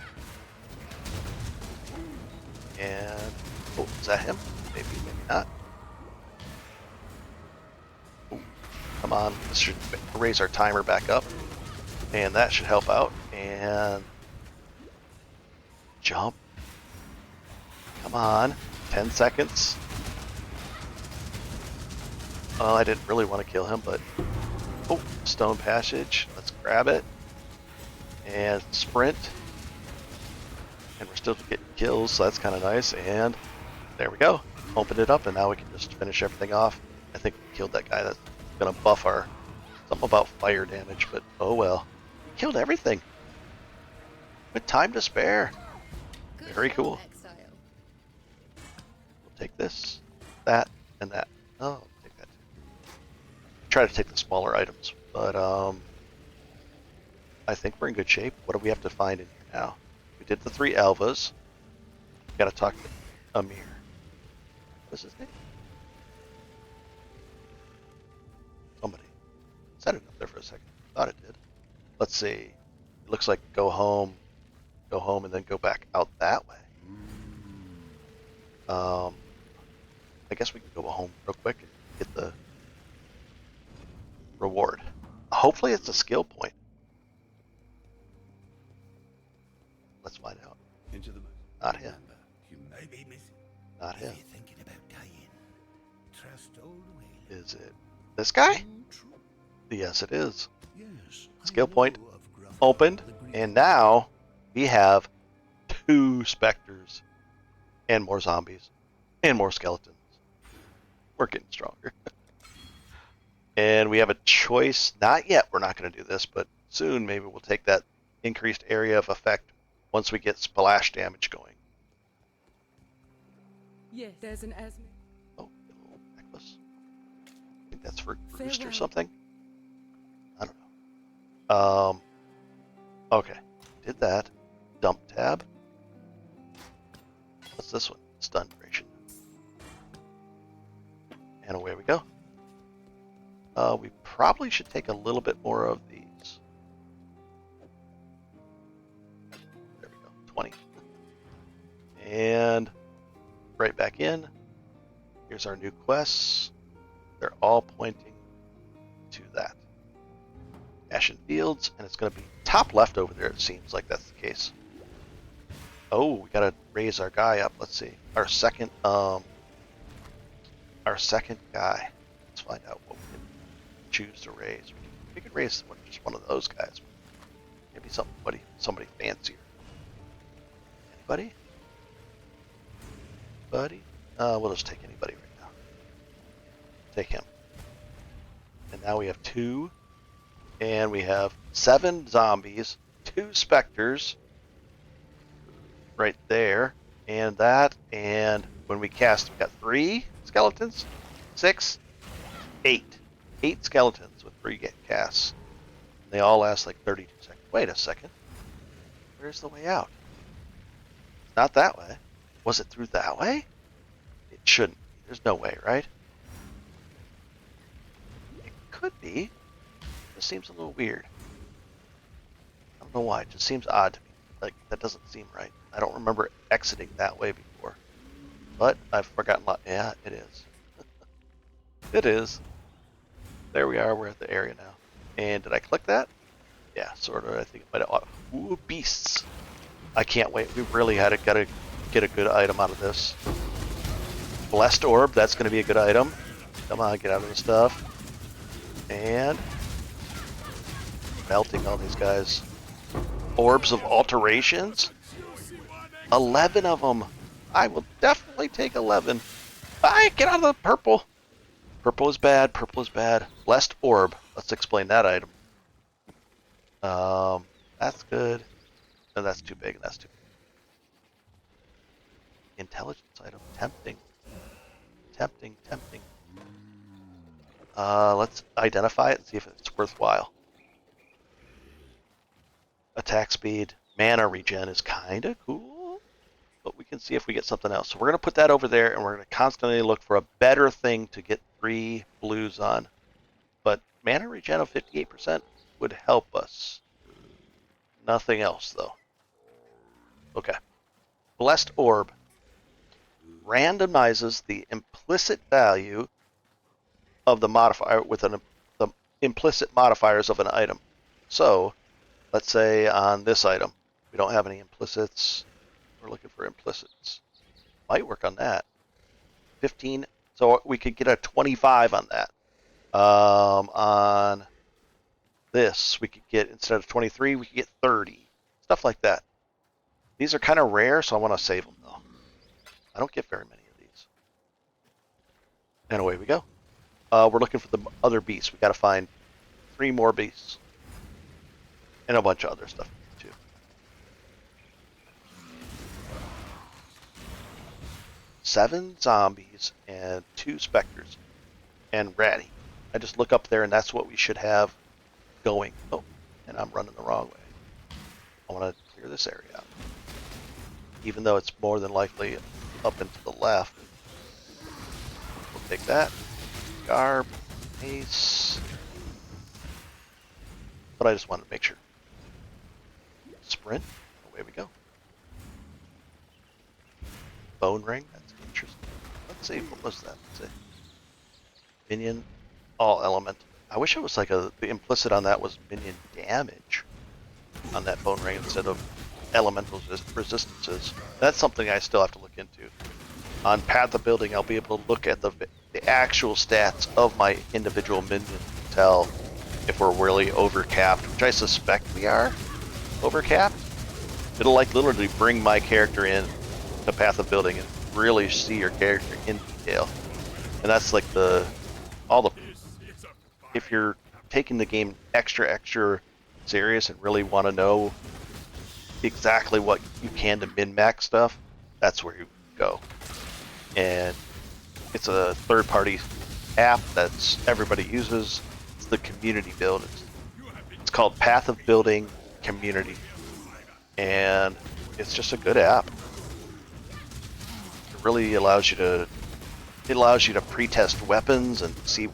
Speaker 1: And, oh, is that him? Maybe, maybe not. Ooh, come on, this should raise our timer back up. And that should help out. And jump. Come on, 10 seconds. Oh, I didn't really want to kill him, but oh, stone passage. Let's grab it and sprint. And we're still getting kills, so that's kind of nice. And there we go. Open it up, and now we can just finish everything off. I think we killed that guy. That's gonna buff our something about fire damage, but oh well. We killed everything with time to spare.
Speaker 2: Good
Speaker 1: Very
Speaker 2: job,
Speaker 1: cool.
Speaker 2: Exile.
Speaker 1: We'll take this, that, and that. Oh, I'll take that too. Try to take the smaller items, but I think we're in good shape. What do we have to find in here now? We did the 3 Alvas. Gotta talk to Amir. What's his name? Somebody. Set it up there for a second. Thought it did. Let's see. It looks like go home, and then go back out that way. I guess we can go home real quick and get the reward. Hopefully it's a skill point. Let's find out.
Speaker 4: Into the moon.
Speaker 1: Not him.
Speaker 4: Remember, you may be missing.
Speaker 1: Not
Speaker 4: If
Speaker 1: him.
Speaker 4: you're thinking about dying, trust old Wayland.
Speaker 1: Is it this guy?
Speaker 4: Oh, true.
Speaker 1: Yes, it is.
Speaker 4: Yes, I
Speaker 1: Skill point
Speaker 4: know of Gruff
Speaker 1: opened,
Speaker 4: the Greek.
Speaker 1: and now we have 2 specters and more zombies and more skeletons. We're getting stronger. And we have a choice. Not yet, we're not going to do this, but soon maybe we'll take that increased area of effect once we get splash damage going.
Speaker 3: Yes, there's an asthma.
Speaker 1: Oh, a little necklace. I think that's for Roost or
Speaker 3: Farewell.
Speaker 1: something. I don't know. Okay. Did that. Dump tab. What's this one? Stun duration. And away we go. We probably should take a little bit more of these. There we go. 20. And right back in. Here's our new quests. They're all pointing to that. Ashen Fields, and it's going to be top left over there, it seems like that's the case. Oh, we got to raise our guy up. Let's see. Our second guy. Let's find out what we can choose to raise. We could raise just one of those guys. Maybe somebody fancier. Anybody? We'll just take anybody right now. Take him. And now we have 2. And we have 7 zombies, 2 specters right there, and that, and when we cast, we got 3 skeletons, 6, 8. 8 skeletons with 3 casts. They all last like 32 seconds. Wait a second. Where's the way out? It's not that way. Was it through that way? It shouldn't be. There's no way, right? It could be. It seems a little weird. I don't know why. It just seems odd to me. Like, that doesn't seem right. I don't remember exiting that way before. But I've forgotten a lot. Yeah, it is. It is. There we are. We're at the area now. And did I click that? Yeah, sort of. I think it might have. Ooh, beasts. I can't wait. We really got to get a good item out of this. Blessed Orb. That's going to be a good item. Come on, get out of the stuff. And melting all these guys. Orbs of alterations. 11 of them. I will definitely take 11. Bye, get out of the purple. Purple is bad. Purple is bad. Blessed Orb. Let's explain that item. That's good. No, that's too big. That's too big. Intelligence item. Tempting. Tempting. Tempting. Let's identify it and see if it's worthwhile. Attack speed, mana regen is kind of cool, but we can see if we get something else. So we're going to put that over there, and we're going to constantly look for a better thing to get 3 blues on. But mana regen of 58% would help us. Nothing else, though. Okay. Blessed Orb randomizes the implicit value of the modifier with the implicit modifiers of an item. So, let's say on this item, we don't have any implicits. We're looking for implicits. Might work on that. 15. So we could get a 25 on that. On this, we could get, instead of 23, we could get 30. Stuff like that. These are kind of rare, so I want to save them, though. I don't get very many of these. And away we go. We're looking for the other beasts. We got to find 3 more beasts. And a bunch of other stuff, too. Seven zombies and 2 specters. And Ratty. I just look up there, and that's what we should have going. Oh, and I'm running the wrong way. I want to clear this area out. Even though it's more than likely up and to the left. We'll take that. Garb, ace. But I just wanted to make sure. Sprint, away we go. Bone ring, that's interesting. Let's see, what was that? Let's see. Minion, all element. I wish it was like the implicit on that was minion damage on that bone ring instead of elemental resistances. That's something I still have to look into. On Path of Building, I'll be able to look at the actual stats of my individual minions to tell if we're really overcapped, which I suspect we are overcapped. It'll like literally bring my character in to Path of Building and really see your character in detail. And that's like if you're taking the game extra serious and really want to know exactly what you can to min-max stuff, that's where you go. And it's a third-party app that's everybody uses. It's the community build. It's called Path of Building Community, and it's just a good app. It really allows you to pre-test weapons and see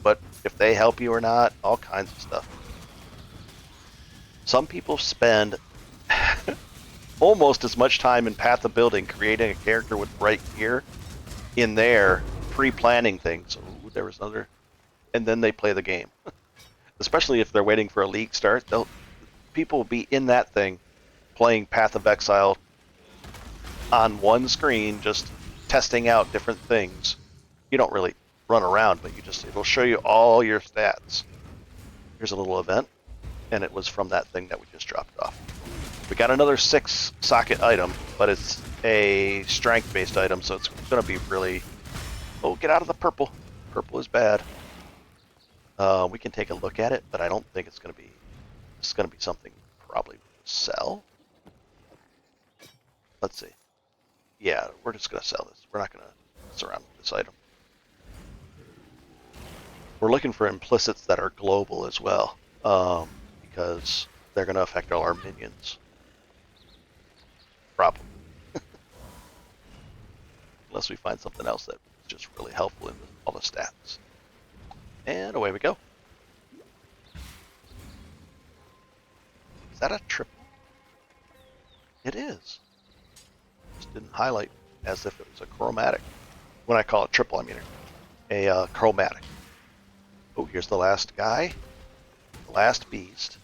Speaker 1: if they help you or not, all kinds of stuff. Some people spend almost as much time in Path of Building creating a character with bright gear in there, pre-planning things. Ooh, there was another, and then they play the game. Especially if they're waiting for a league start, people will be in that thing playing Path of Exile on one screen, just testing out different things. You don't really run around, but it'll show you all your stats. Here's a little event, and it was from that thing that we just dropped off. We got another 6 socket item, but it's a strength-based item, so it's going to be really... Oh, get out of the purple. Purple is bad. We can take a look at it, but I don't think it's going to be... It's going to be something probably sell. Let's see. Yeah, we're just going to sell this. We're not going to mess around with this item. We're looking for implicits that are global as well, because they're going to affect all our minions. Probably. Unless we find something else that's just really helpful in all the stats. And away we go. Is that a triple? It is. Just didn't highlight as if it was a chromatic. When I call it triple, I mean a chromatic. Oh, here's the last guy. The last beast.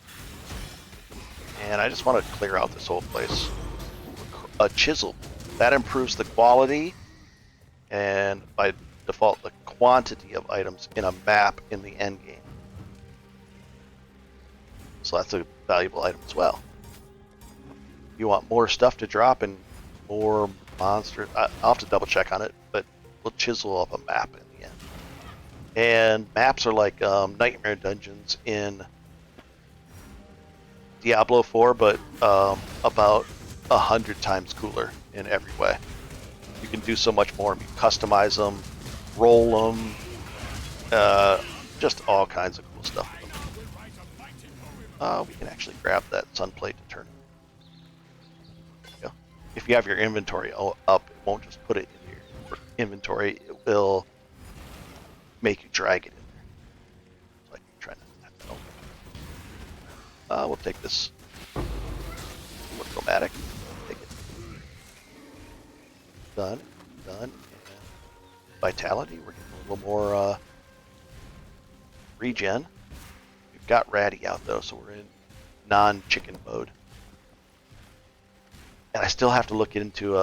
Speaker 1: And I just want to clear out this whole place. A chisel. That improves the quality and by default the quantity of items in a map in the end game. So that's a valuable item as well. You want more stuff to drop and more monsters. I'll have to double check on it, but we'll chisel up a map in the end. And maps are like nightmare dungeons in Diablo 4, but about 100 times cooler in every way. You can do so much more. You customize them, roll them, just all kinds of cool stuff. We can actually grab that sun plate to turn it. If you have your inventory up, it won't just put it in your inventory. It will make you drag it in there. So I can try to open. We'll take this chromatic. Take it. Done. And vitality. We're getting a little more regen. We've got Ratty out though, so we're in non-chicken mode. And I still have to look into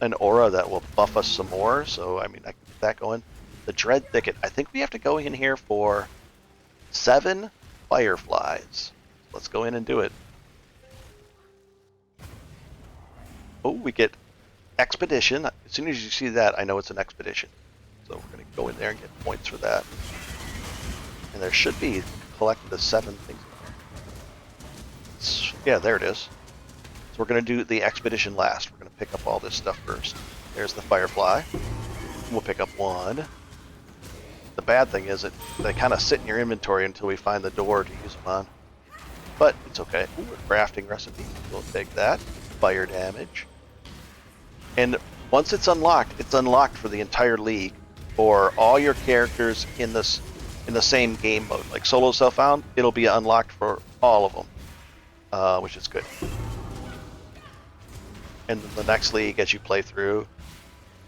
Speaker 1: an aura that will buff us some more. So I mean, I can get that going. The Dread Thicket. I think we have to go in here for 7 fireflies. Let's go in and do it. Oh, we get Expedition. As soon as you see that, I know it's an expedition. So we're going to go in there and get points for that. And there should be collected the 7 things in there. Yeah, there it is. So we're going to do the expedition last. We're going to pick up all this stuff first. There's the firefly. We'll pick up 1. The bad thing is that they kind of sit in your inventory until we find the door to use them on. But it's okay. Ooh, a crafting recipe. We'll take that. Fire damage. And Once it's unlocked for the entire league, for all your characters in the same game mode. Like solo self-found, it'll be unlocked for all of them, which is good. And then the next league, as you play through,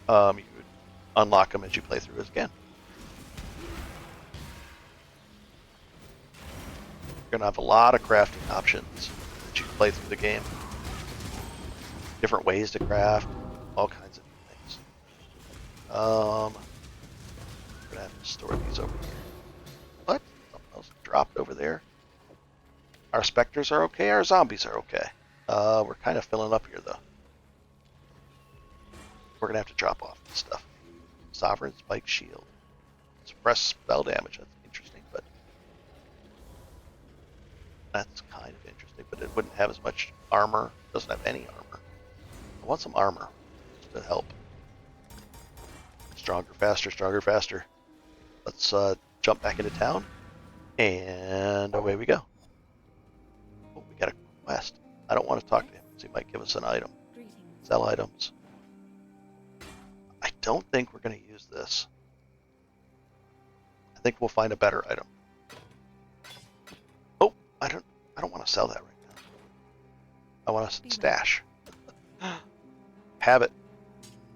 Speaker 1: you would unlock them as you play through again. You're gonna have a lot of crafting options as you play through the game. Different ways to craft, all kinds of things. I'm gonna have to store these over here. What? Something else dropped over there. Our specters are okay. Our zombies are okay. We're kind of filling up here though. We're gonna have to drop off this stuff. Sovereign Spike Shield. Suppress spell damage. That's interesting, but that's kind of interesting. But it wouldn't have as much armor. Doesn't have any armor. I want some armor just to help. Stronger, faster, stronger, faster. Let's jump back into town, and away we go. Oh, we got a quest. I don't want to talk to him because he might give us an item.
Speaker 2: Greetings.
Speaker 1: Sell items. I don't think we're going to use this. I think we'll find a better item. Oh, I don't want to sell that right now. I want to stash. Have it.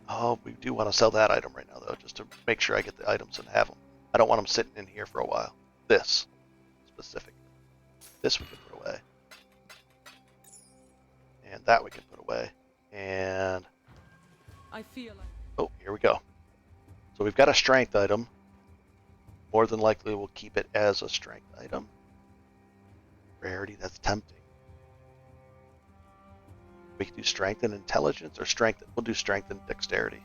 Speaker 1: Oh, we do want to sell that item right now though, just to make sure I get the items and have them. I don't want them sitting in here for a while. This specific. This we can put away. And that we can put away. And
Speaker 3: I feel like
Speaker 1: oh, here we go. So we've got a strength item. More than likely we'll keep it as a strength item. Rarity, that's tempting. We can do strength and intelligence, or strength. We'll do strength and dexterity.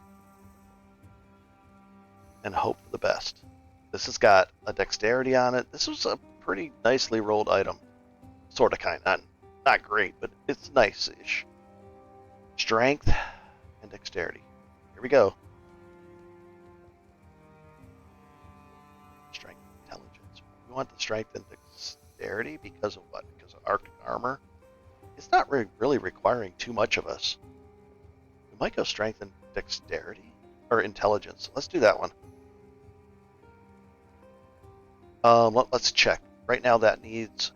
Speaker 1: And hope for the best. This has got a dexterity on it. This was a pretty nicely rolled item. Sort of, kind of. Not great, but it's nice-ish. Strength and dexterity. Here we go. Strength and intelligence. We want the strength and dexterity because of what? Because of Arctic armor? It's not really requiring too much of us. We might go strength and dexterity or intelligence. Let's do that one. Let's check. Right now that needs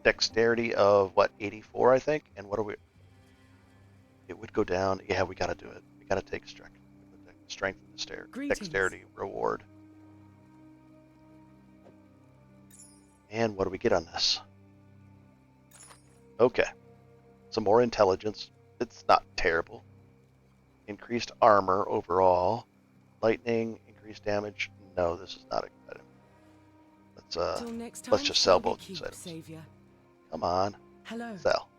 Speaker 1: dexterity of what, 84 I think. And what are we? It would go down. Yeah, we got to do it. We got to take strength and dexterity reward. And what do we get on this? Okay, some more intelligence. It's not terrible. Increased armor overall. Lightning, increased damage. No, this is not a good item. Let's just sell both these items.
Speaker 3: Savior.
Speaker 1: Come on.
Speaker 3: Hello.
Speaker 1: Sell.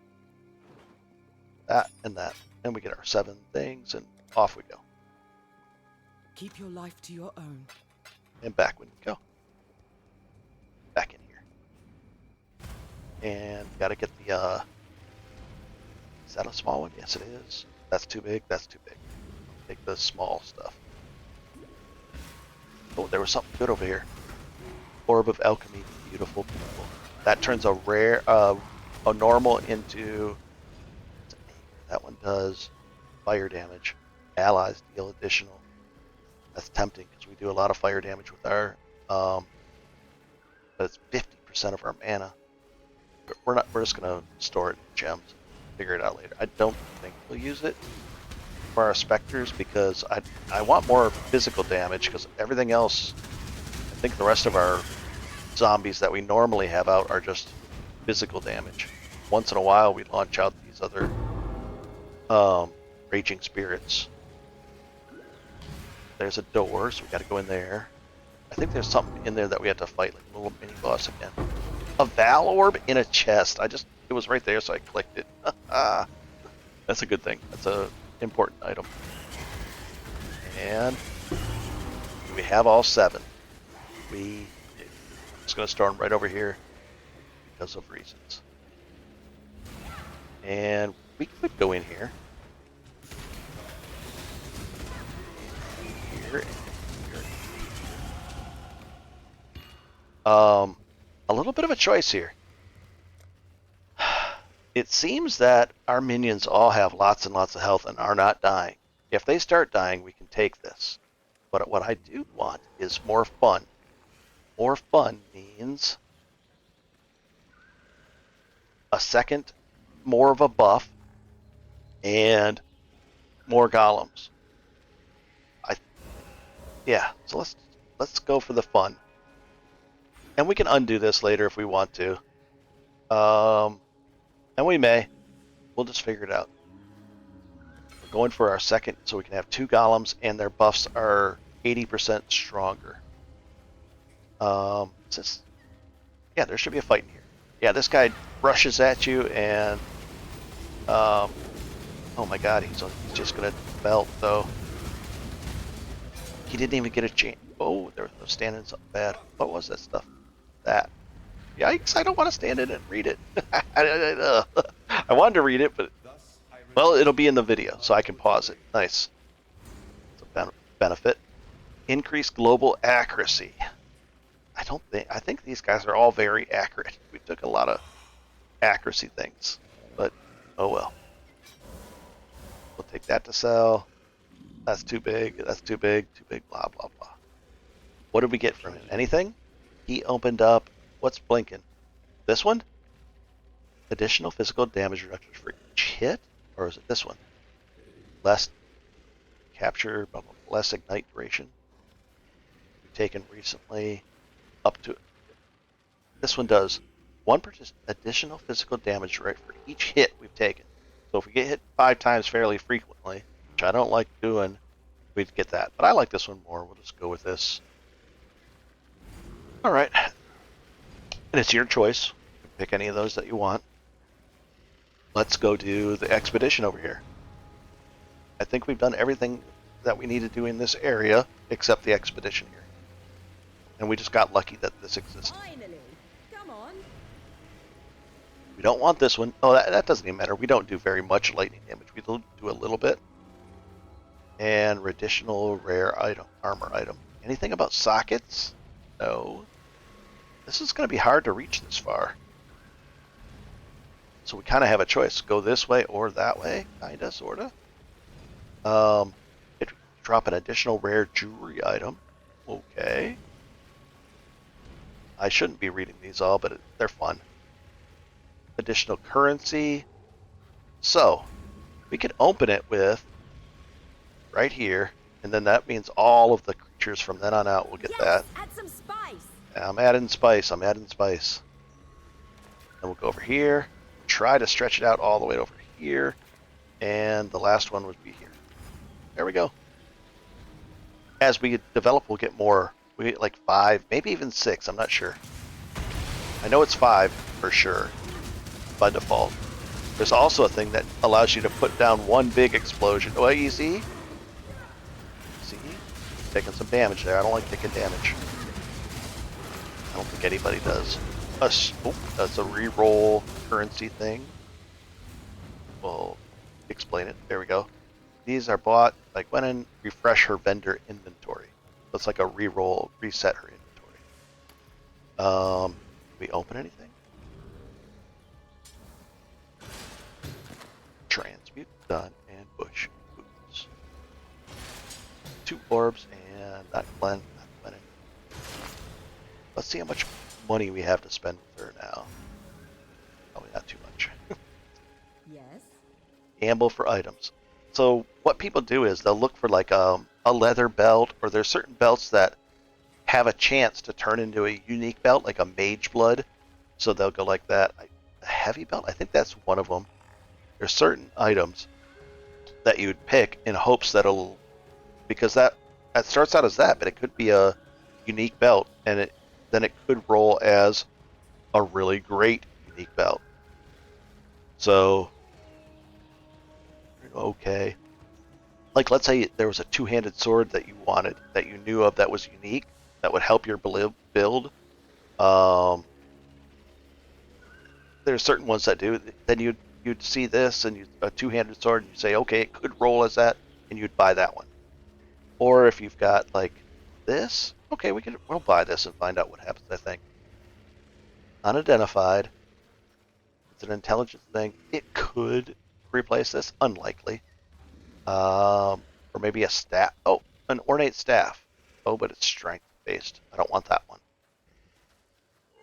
Speaker 1: That and that. And we get our 7 things, and off we go.
Speaker 3: Keep your life to your own.
Speaker 1: And back we go. Back in here. And gotta get the, is that a small one? Yes, it is. That's too big. That's too big. Take the small stuff. Oh, there was something good over here. Orb of Alchemy. Beautiful, beautiful. That turns a rare, a normal into, that one does fire damage. Allies deal additional. That's tempting because we do a lot of fire damage with our, but it's 50% of our mana. We're just gonna store it in gems. Figure it out later. I don't think we'll use it for our specters because I want more physical damage because everything else, I think the rest of our zombies that we normally have out are just physical damage. Once in a while we launch out these other raging spirits. There's a door, so we gotta go in there. I think there's something in there that we have to fight, like a little mini boss again. A Val Orb in a chest. It was right there, so I clicked it. That's a good thing. That's a important item. And we have all 7. I'm just going to store them right over here because of reasons. And we could go in here. Here and here. A little bit of a choice here. it seems that our minions all have lots and lots of health and are not dying. If they start dying, we can take this. But what I do want is more fun. More fun means a second, more of a buff, and more golems. Yeah, so let's go for the fun. And we can undo this later if we want to. And we may. We'll just figure it out. We're going for our second, so we can have 2 golems, and their buffs are 80% stronger. Since, yeah, there should be a fight in here. Yeah, this guy rushes at you, and oh my god, he's just gonna melt though. He didn't even get a chance. Oh, there was no standing something bad. What was that stuff? That. Yikes! I don't want to stand in it and read it. I wanted to read it, but well, it'll be in the video, so I can pause it. Nice. It's a benefit. Increased global accuracy. I think these guys are all very accurate. We took a lot of accuracy things, but oh well. We'll take that to sell. That's too big. That's too big. Too big. Blah blah blah. What did we get from him? Anything? He opened up. What's blinking? This one? Additional physical damage reduction for each hit, or is it this one? Less capture, blah, blah, blah, less ignite duration. We've taken recently up to. This one does 1% additional physical damage right for each hit we've taken. So if we get hit 5 times fairly frequently, which I don't like doing, we'd get that. But I like this one more. We'll just go with this. All right. And it's your choice. Pick any of those that you want. Let's go do the expedition over here. I think we've done everything that we need to do in this area except the expedition here. And we just got lucky that this exists.
Speaker 3: Finally, come on.
Speaker 1: We don't want this one. Oh, that doesn't even matter. We don't do very much lightning damage. We do a little bit. And additional rare item, armor item. Anything about sockets? No. This is going to be hard to reach this far. So we kind of have a choice. Go this way or that way. Kinda, sorta. Drop an additional rare jewelry item. Okay. I shouldn't be reading these all, but they're fun. Additional currency. So, we could open it with right here, and then that means all of the creatures from then on out will get that.
Speaker 2: Add some spice.
Speaker 1: I'm adding spice. I'm adding spice. And we'll go over here. Try to stretch it out all the way over here. And the last one would be here. There we go. As we develop, we'll get more. We get like 5, maybe even 6. I'm not sure. I know it's 5 for sure by default. There's also a thing that allows you to put down one big explosion. Oh, you see? See? Taking some damage there. I don't like taking damage. I don't think anybody does. That's a re-roll currency thing. We'll explain it. There we go. These are bought, like when in refresh her vendor inventory. So it's like a re-roll, reset her inventory. We open anything? Transmute, done, and bush boots. 2 orbs and not blend, not blending. Let's see how much money we have to spend with her now. Probably not too much.
Speaker 3: Yes.
Speaker 1: Gamble for items. So what people do is they'll look for like a leather belt, or there's certain belts that have a chance to turn into a unique belt, like a mage blood. So they'll go like that. A heavy belt? I think that's one of them. There's certain items that you'd pick in hopes that it'll, because that starts out as that, but it could be a unique belt, and then it could roll as a really great unique belt. So, okay. Like, let's say there was a 2-handed sword that you wanted, that you knew of, that was unique, that would help your build. There's certain ones that do. Then you'd see this and a 2-handed sword, and you say, okay, it could roll as that, and you'd buy that one. Or if you've got like this, okay, we'll buy this and find out what happens. I think unidentified. It's an intelligence thing. It could replace this. Unlikely. Or maybe a staff. Oh, an ornate staff. Oh, but it's strength based. I don't want that one.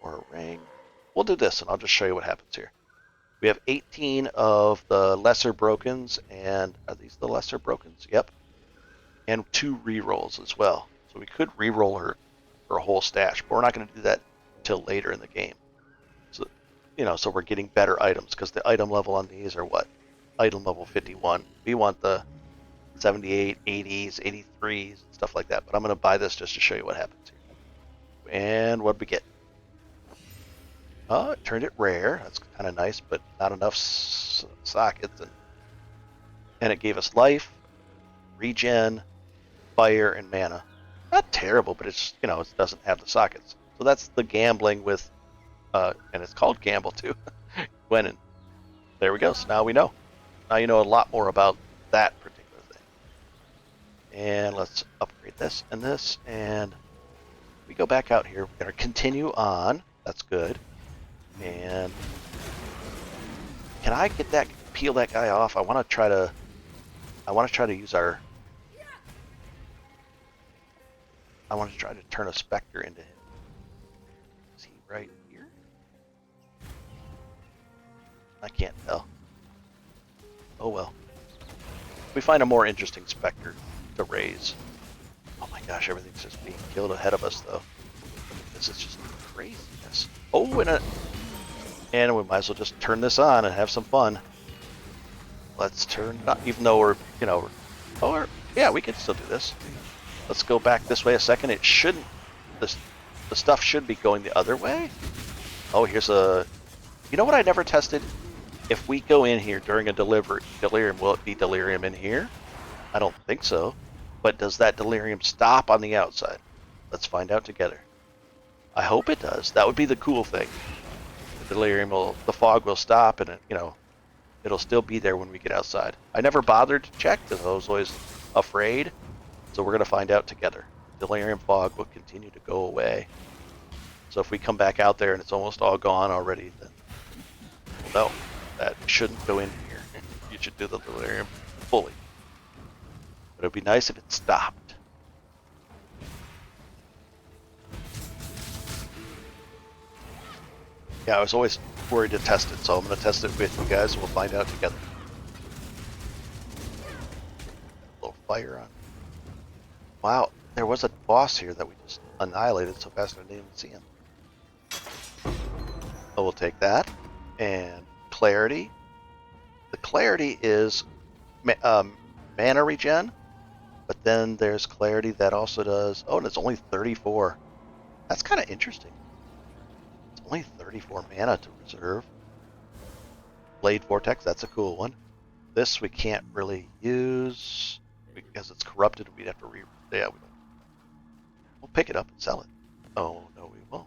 Speaker 1: Or a ring. We'll do this, and I'll just show you what happens here. We have 18 of the lesser brokens, and are these the lesser brokens? Yep. And 2 rerolls as well. So we could reroll her whole stash, but we're not going to do that until later in the game. So, so we're getting better items, because the item level on these are what? Item level 51. We want the 78, 80s, 83s, stuff like that. But I'm going to buy this just to show you what happens here. And what'd we get? Oh, it turned it rare. That's kind of nice, but not enough sockets. And it gave us life, regen, fire, and mana. Not terrible, but it's it doesn't have the sockets. So that's the gambling with, and it's called Gamble too. Gwenin. There we go. So now we know. Now you know a lot more about that particular thing. And let's upgrade this, and we go back out here. We're gonna continue on. That's good. And can I get that, peel that guy off? I want to try to use our, I want to try to turn a specter into him. Is he right here? I can't tell. Oh well. We find a more interesting specter to raise. Oh my gosh, everything's just being killed ahead of us though. This is just craziness. Oh, and we might as well just turn this on and have some fun. Let's turn it on, even though we're, yeah, we can still do this. Let's go back this way a second. It shouldn't, the stuff should be going the other way. Oh, here's a, you know what I never tested? If we go in here during a delirium, will it be delirium in here? I don't think so. But does that delirium stop on the outside? Let's find out together. I hope it does. That would be the cool thing. Delirium the fog will stop, and it'll still be there when we get outside. I never bothered to check because I was always afraid, so we're gonna find out together. Delirium fog will continue to go away. So if we come back out there and it's almost all gone already, then no, that shouldn't go in here. You should do the delirium fully. But it'd be nice if it stopped. Yeah, I was always worried to test it, so I'm going to test it with you guys, and we'll find out together. A little fire on. Wow, there was a boss here that we just annihilated so fast I didn't even see him. So we'll take that. And clarity. The clarity is mana regen, but then there's clarity that also does... Oh, and it's only 34. That's kind of interesting. Only 34 mana to reserve. Blade Vortex, that's a cool one. This we can't really use because it's corrupted. We'd have to yeah, we don't. We'll pick it up and sell it. Oh no, we won't.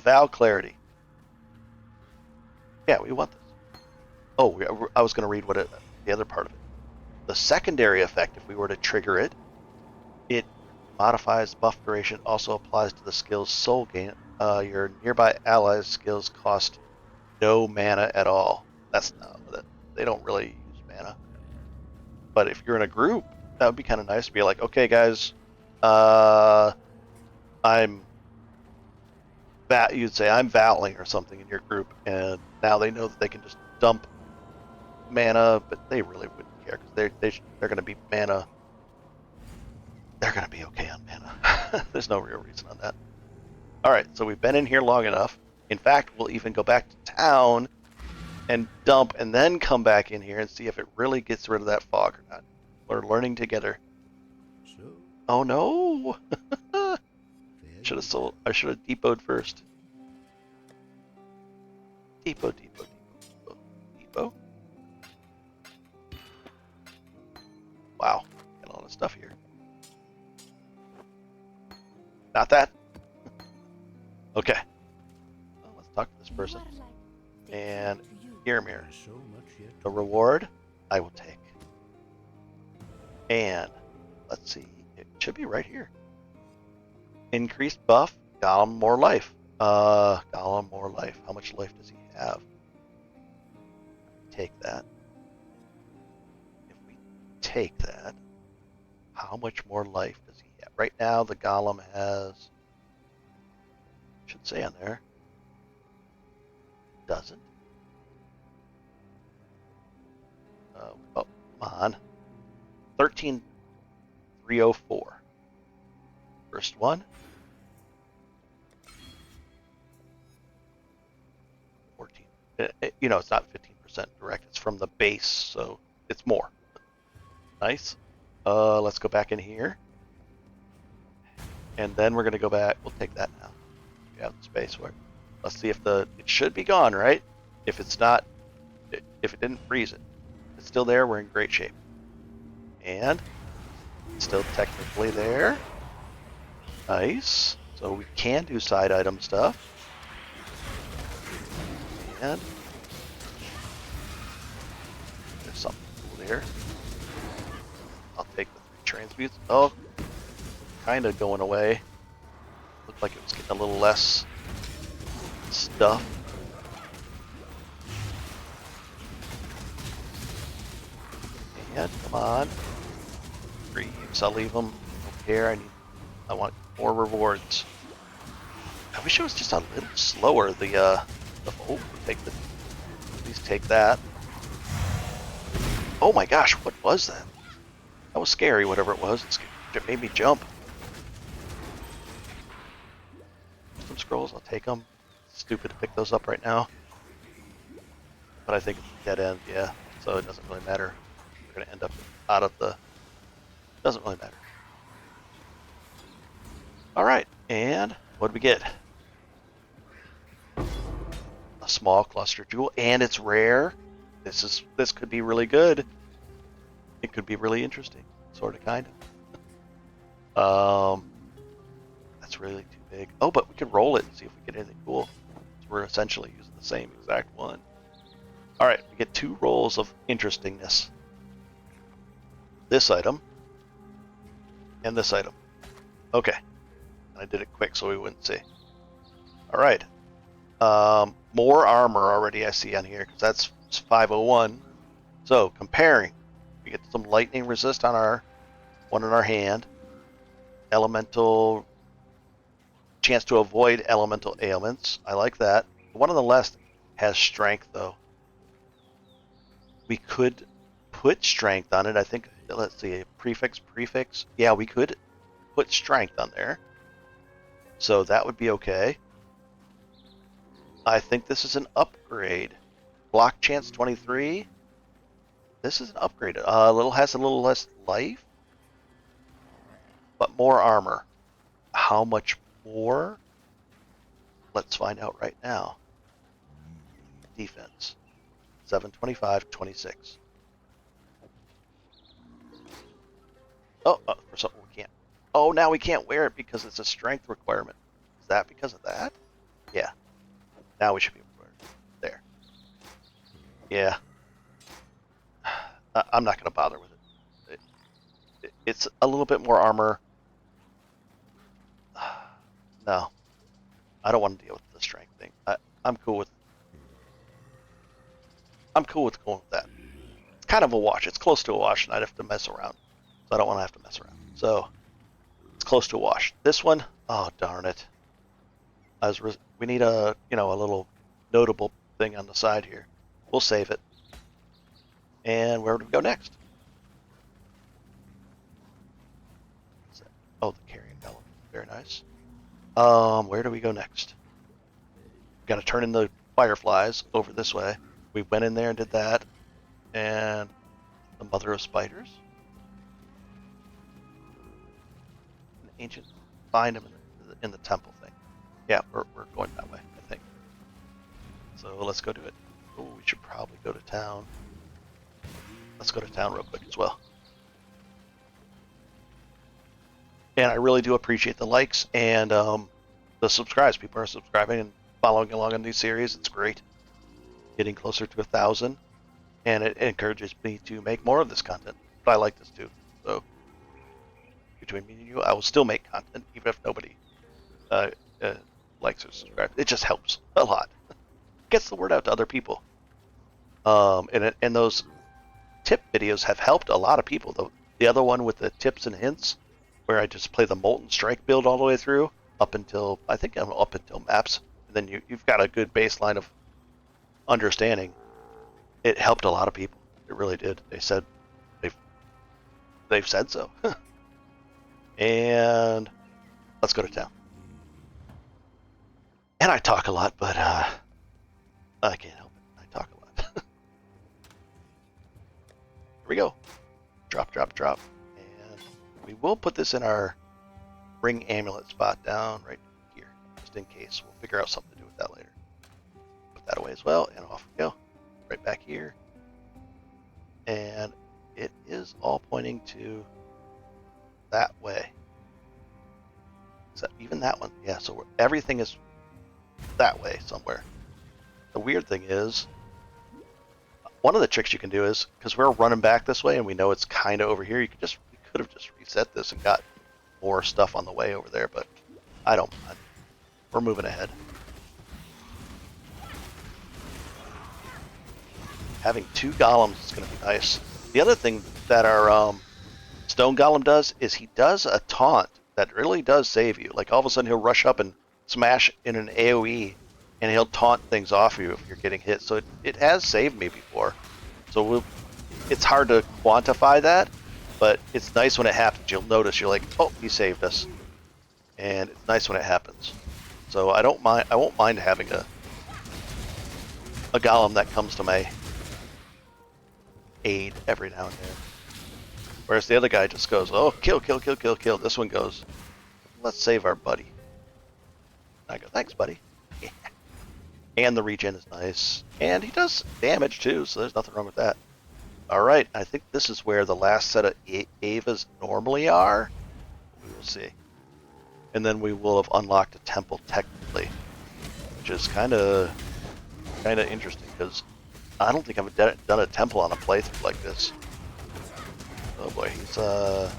Speaker 1: Vow Clarity. Yeah, we want this. Oh, I was going to read the other part of it. The secondary effect, if we were to trigger it, it modifies buff duration. Also applies to the skill's soul gain. Your nearby allies' skills cost no mana at all. They don't really use mana. But if you're in a group, that would be kind of nice to be like, okay, guys, you'd say I'm Valing or something in your group, and now they know that they can just dump mana, but they really wouldn't care because they're going to be mana. They're going to be okay on mana. There's no real reason on that. Alright, so we've been in here long enough. In fact, we'll even go back to town and dump and then come back in here and see if it really gets rid of that fog or not. We're learning together.
Speaker 4: So,
Speaker 1: Oh no! I should have depoted first. Depot. Wow, got a lot of stuff here. Not that. Okay. Well, let's talk to this person. And Mirror.
Speaker 4: there's so much yet
Speaker 1: The
Speaker 4: to
Speaker 1: reward I will take. And let's see. It should be right here. Increased buff. Gollum more life. Gollum more life. How much life does he have. Take that. If we take that, how much more life does he have? Right now, the golem has, should say on there, doesn't. Oh, come on. 13,304. First one. 14. You know, it's not 15% direct. It's from the base, so it's more. Nice. Let's go back in here. And then we're going to go back. We'll take that now. We have the space where. Let's see if it should be gone, right? If it's not, if it didn't freeze it. If it's still there, we're in great shape. And it's still technically there. Nice. So we can do side item stuff. And there's something cool there. I'll take the 3 transmutes. Oh, kind of going away. Looked like it was getting a little less stuff. And come on. 3. I'll leave them. Don't care. I want more rewards. I wish it was just a little slower. Oh, please take that. Oh my gosh, what was that? That was scary, whatever it was. It made me jump. Some scrolls, I'll take them. Stupid to pick those up right now. But I think it's a dead end, yeah. So it doesn't really matter. We're going to end up out of the... Doesn't really matter. Alright, and what did we get? A small cluster jewel, and it's rare. This could be really good. It could be really interesting, sort of, kind of. That's really too big. Oh, but we could roll it and see if we get anything cool. So we're essentially using the same exact one. All right, we get 2 rolls of interestingness. This item and this item. Okay, I did it quick so we wouldn't see. All right. More armor already I see on here because that's 501. So comparing, we get some lightning resist on our one in our hand. Elemental chance to avoid elemental ailments. I like that. The one on the left has strength though. We could put strength on it. I think. Let's see, a prefix. Yeah, we could put strength on there. So that would be okay. I think this is an upgrade. Block chance 23. This is an upgrade. Has a little less life, but more armor. How much more? Let's find out right now. Defense. 725, 26. Oh, for something we can't. Oh, now we can't wear it because it's a strength requirement. Is that because of that? Yeah. Now we should be able to wear it. There. Yeah. I'm not going to bother with it. It's a little bit more armor. No. I don't want to deal with the strength thing. I'm cool with going with that. It's kind of a wash. It's close to a wash, and I'd have to mess around. So I don't want to have to mess around. So it's close to a wash. This one, oh darn it. We need a little notable thing on the side here. We'll save it. And where do we go next? Oh, the carrying element. Very nice. Where do we go next? Got to turn in the fireflies over this way. We went in there and did that. And the mother of spiders. An ancient. Find him in the temple thing. Yeah, we're going that way, I think. So let's go do it. Oh, we should probably go to town. Let's go to town real quick as well. And I really do appreciate the likes and the subscribes. People are subscribing and following along in these series. It's great. Getting closer to 1,000. And it encourages me to make more of this content. But I like this too. So between me and you, I will still make content even if nobody likes or subscribes. It just helps a lot. gets the word out to other people. And those tip videos have helped a lot of people. The other one with the tips and hints, where I just play the Molten Strike build all the way through, up until, I think I'm up until maps, and then you've got a good baseline of understanding. It helped a lot of people. It really did. They said, they've said so. And let's go to town. And I talk a lot, but I can't help it. I talk a lot. Here we go. Drop, drop, drop. And we will put this in our ring amulet spot down right here, just in case. We'll figure out something to do with that later. Put that away as well, and off we go. Right back here. And it is all pointing to that way. So even that one. Yeah, so everything is that way somewhere. The weird thing is, one of the tricks you can do is, because we're running back this way and we know it's kind of over here, we could have just reset this and got more stuff on the way over there, but I don't mind. We're moving ahead. Having 2 golems is going to be nice. The other thing that our stone golem does is he does a taunt that really does save you. Like all of a sudden he'll rush up and smash in an AoE, and he'll taunt things off you if you're getting hit. So it has saved me before. So it's hard to quantify that, but it's nice when it happens. You'll notice, you're like, oh, he saved us. And it's nice when it happens. So I won't mind having a golem that comes to my aid every now and then. Whereas the other guy just goes, oh, kill, kill, kill, kill, kill. This one goes, let's save our buddy. I go, thanks, buddy. Yeah. And the regen is nice. And he does damage, too, so there's nothing wrong with that. Alright, I think this is where the last set of Avas normally are. We will see. And then we will have unlocked a temple, technically. Which is kind of interesting, because I don't think I've done a temple on a playthrough like this. Oh boy, he's a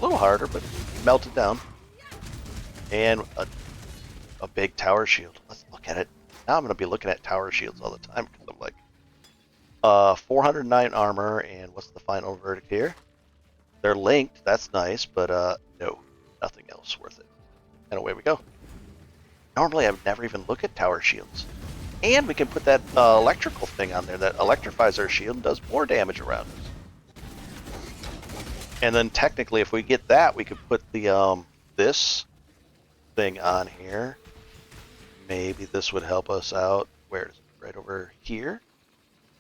Speaker 1: little harder, but he melted down. And a big tower shield. Let's look at it. Now I'm going to be looking at tower shields all the time, because I'm like, 409 armor, and what's the final verdict here? They're linked, that's nice, but no, nothing else worth it. And away we go. Normally I would never even look at tower shields. And we can put that electrical thing on there that electrifies our shield and does more damage around us. And then technically, if we get that, we could put the this thing on here. Maybe this would help us out. Where is it? Right over here.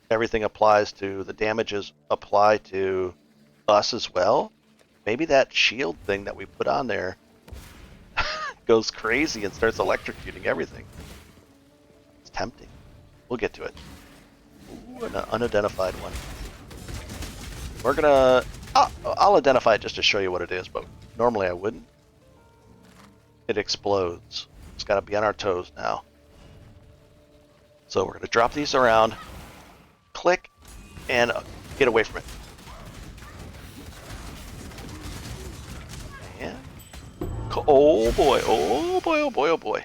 Speaker 1: Everything applies to, the damages apply to us as well. Maybe that shield thing that we put on there goes crazy and starts electrocuting everything. It's tempting. We'll get to it. Ooh, an unidentified one. We're gonna... I'll identify it just to show you what it is, but normally I wouldn't. It explodes. It's got to be on our toes now. So we're going to drop these around, click, and get away from it. And oh boy, oh boy, oh boy, oh boy.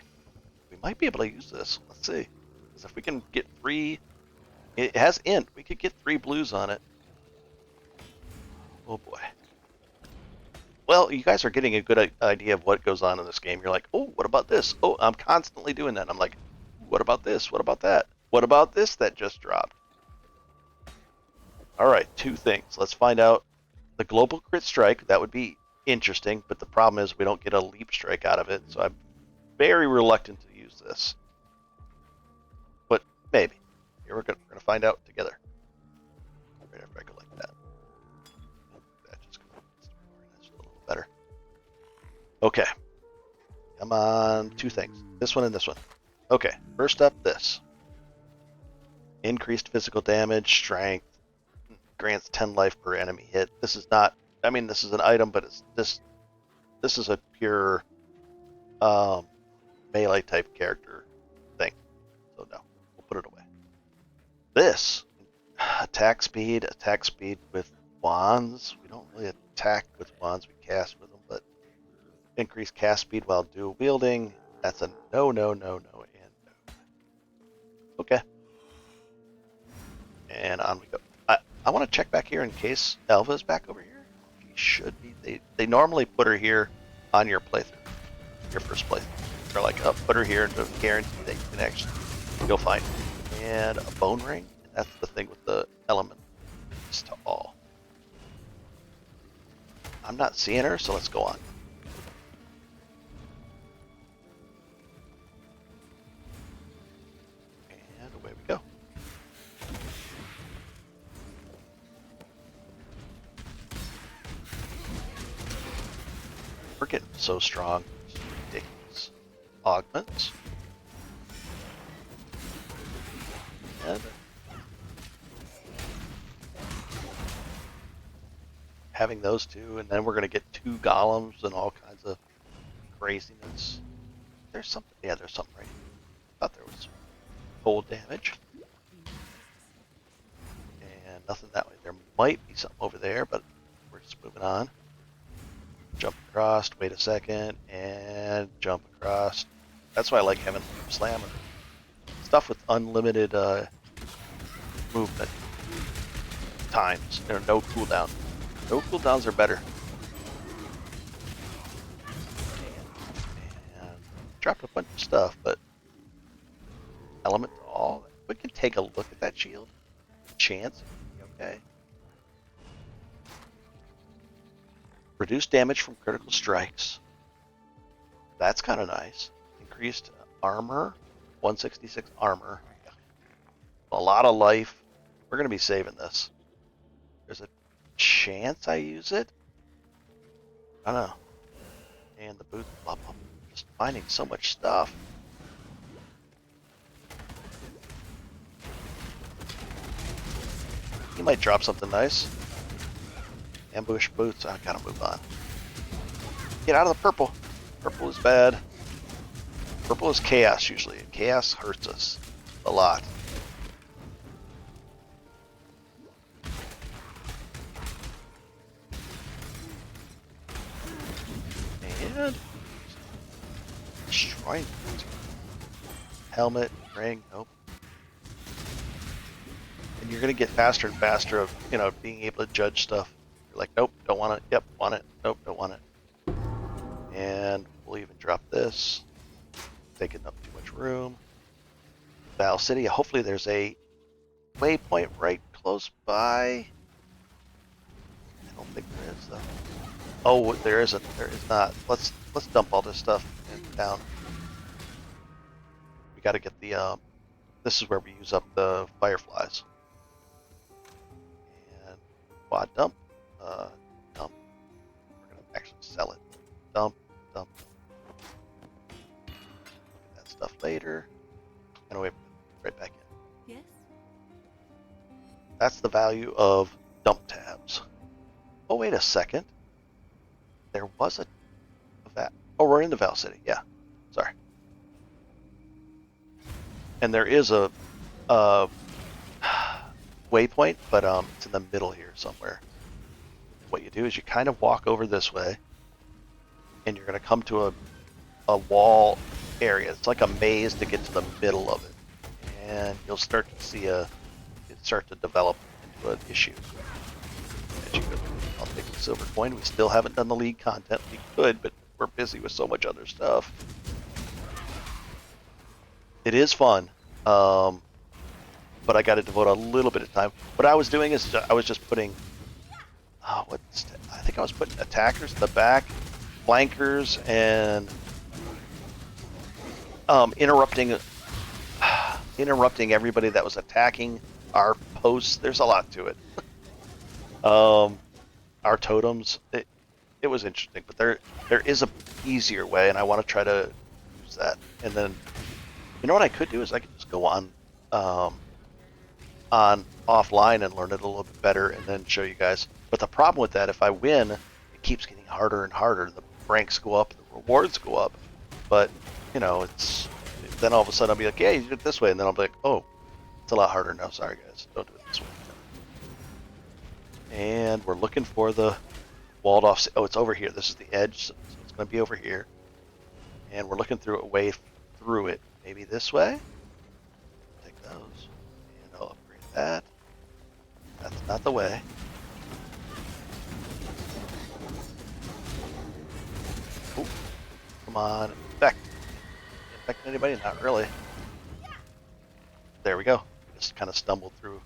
Speaker 1: We might be able to use this. Let's see. Because if we can get 3, it has int. We could get 3 blues on it. Oh boy. Well, you guys are getting a good idea of what goes on in this game. You're like, oh, what about this? Oh, I'm constantly doing that. I'm like, what about this? What about that? What about this that just dropped? All right, 2 things. Let's find out the global crit strike. That would be interesting, but the problem is we don't get a leap strike out of it, so I'm very reluctant to use this. But maybe. Here we're going to find out together. Right after I go like that. Better. Okay. Come on, 2 things. This one and this one. Okay, first up, this. Increased physical damage, strength, grants 10 life per enemy hit. This is not, I mean, this is an item, but it's this is a pure melee type character thing. So no, we'll put it away. This, attack speed with wands. We don't really attack with wands, we cast with them, but increase cast speed while dual wielding. That's a no, no, no, no, and no. Okay, And on we go. I want to check back here in case Elva's back over here. She should be. They normally put her here on your playthrough, your first playthrough. They're like, oh, put her here to guarantee that you can actually go find her. And a bone ring. That's the thing with the element. It's to all. I'm not seeing her, so let's go on. And away we go. We're getting so strong. It's ridiculous. Augments. And having those two, and then we're going to get 2 golems and all kinds of craziness. There's something. Yeah, there's something right here. I thought there was cold damage. And nothing that way. There might be something over there, but we're just moving on. Jump across, wait a second, and jump across. That's why I like having Slammer. Stuff with unlimited movement times. There are no cooldown. No cooldowns are better. And dropped a bunch of stuff, but element to all. We can take a look at that shield. Chance. Okay. Reduced damage from critical strikes. That's kind of nice. Increased armor. 166 armor. A lot of life. We're going to be saving this. There's a chance I use it? I don't know. And the boot. I'm just finding so much stuff. He might drop something nice. Ambush boots. I gotta move on. Get out of the purple. Purple is bad. Purple is chaos usually. Chaos hurts us a lot. And destroying helmet, ring, nope. And you're gonna get faster and faster of, you know, being able to judge stuff. You're like, nope, don't want it. Yep, want it. Nope, don't want it. And we'll even drop this. Taking up too much room. Val City. Hopefully there's a waypoint right close by. I don't think there is though. Oh, there isn't. There is not. Let's dump all this stuff down. We got to get the. This is where we use up the fireflies. And quad dump. Dump. We're gonna actually sell it. Dump. Dump. Look at that stuff later. And away right back in.
Speaker 3: Yes?
Speaker 1: That's the value of dump tabs. Oh, wait a second. There was a that. Oh, we're in the Val City. Yeah. Sorry. And there is a waypoint, but it's in the middle here somewhere. What you do is you kind of walk over this way, and you're going to come to a wall area. It's like a maze to get to the middle of it, and you'll start to see it start to develop into an issue. As you go, I'll take the silver coin. We still haven't done the league content. We could, but we're busy with so much other stuff. It is fun, but I got to devote a little bit of time. What I was doing is I was just putting, I think I was putting attackers in the back, flankers, and interrupting everybody that was attacking our posts. There's a lot to it. Our totems. It was interesting, but there is a easier way, and I want to try to use that. And then, you know what I could do is I could just go on offline and learn it a little bit better, and then show you guys. But the problem with that, if I win, it keeps getting harder and harder. The ranks go up, the rewards go up, but you know, then all of a sudden I'll be like, yeah, you did it this way, and then I'll be like, oh, it's a lot harder now. Sorry guys, don't do it this way. And we're looking for the walled off. Oh, it's over here. This is the edge, so it's going to be over here. And we're looking through a way through it. Maybe this way. Take those, and I'll upgrade that. That's not the way. Ooh, come on, infect. Infect anybody? Not really. There we go. Just kind of stumbled through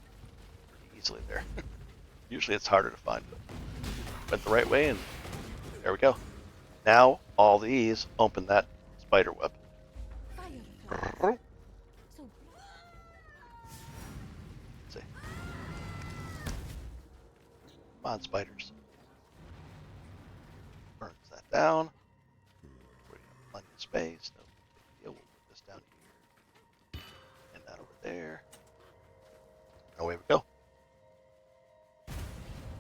Speaker 1: pretty easily there. Usually it's harder to find, but went the right way, and there we go. Now all these open that spider web.
Speaker 3: Firefly. So
Speaker 1: Let's see. Come on, spiders. Burns that down. We have plenty of space. No big deal. We'll put this down here. And that over there. And away we go.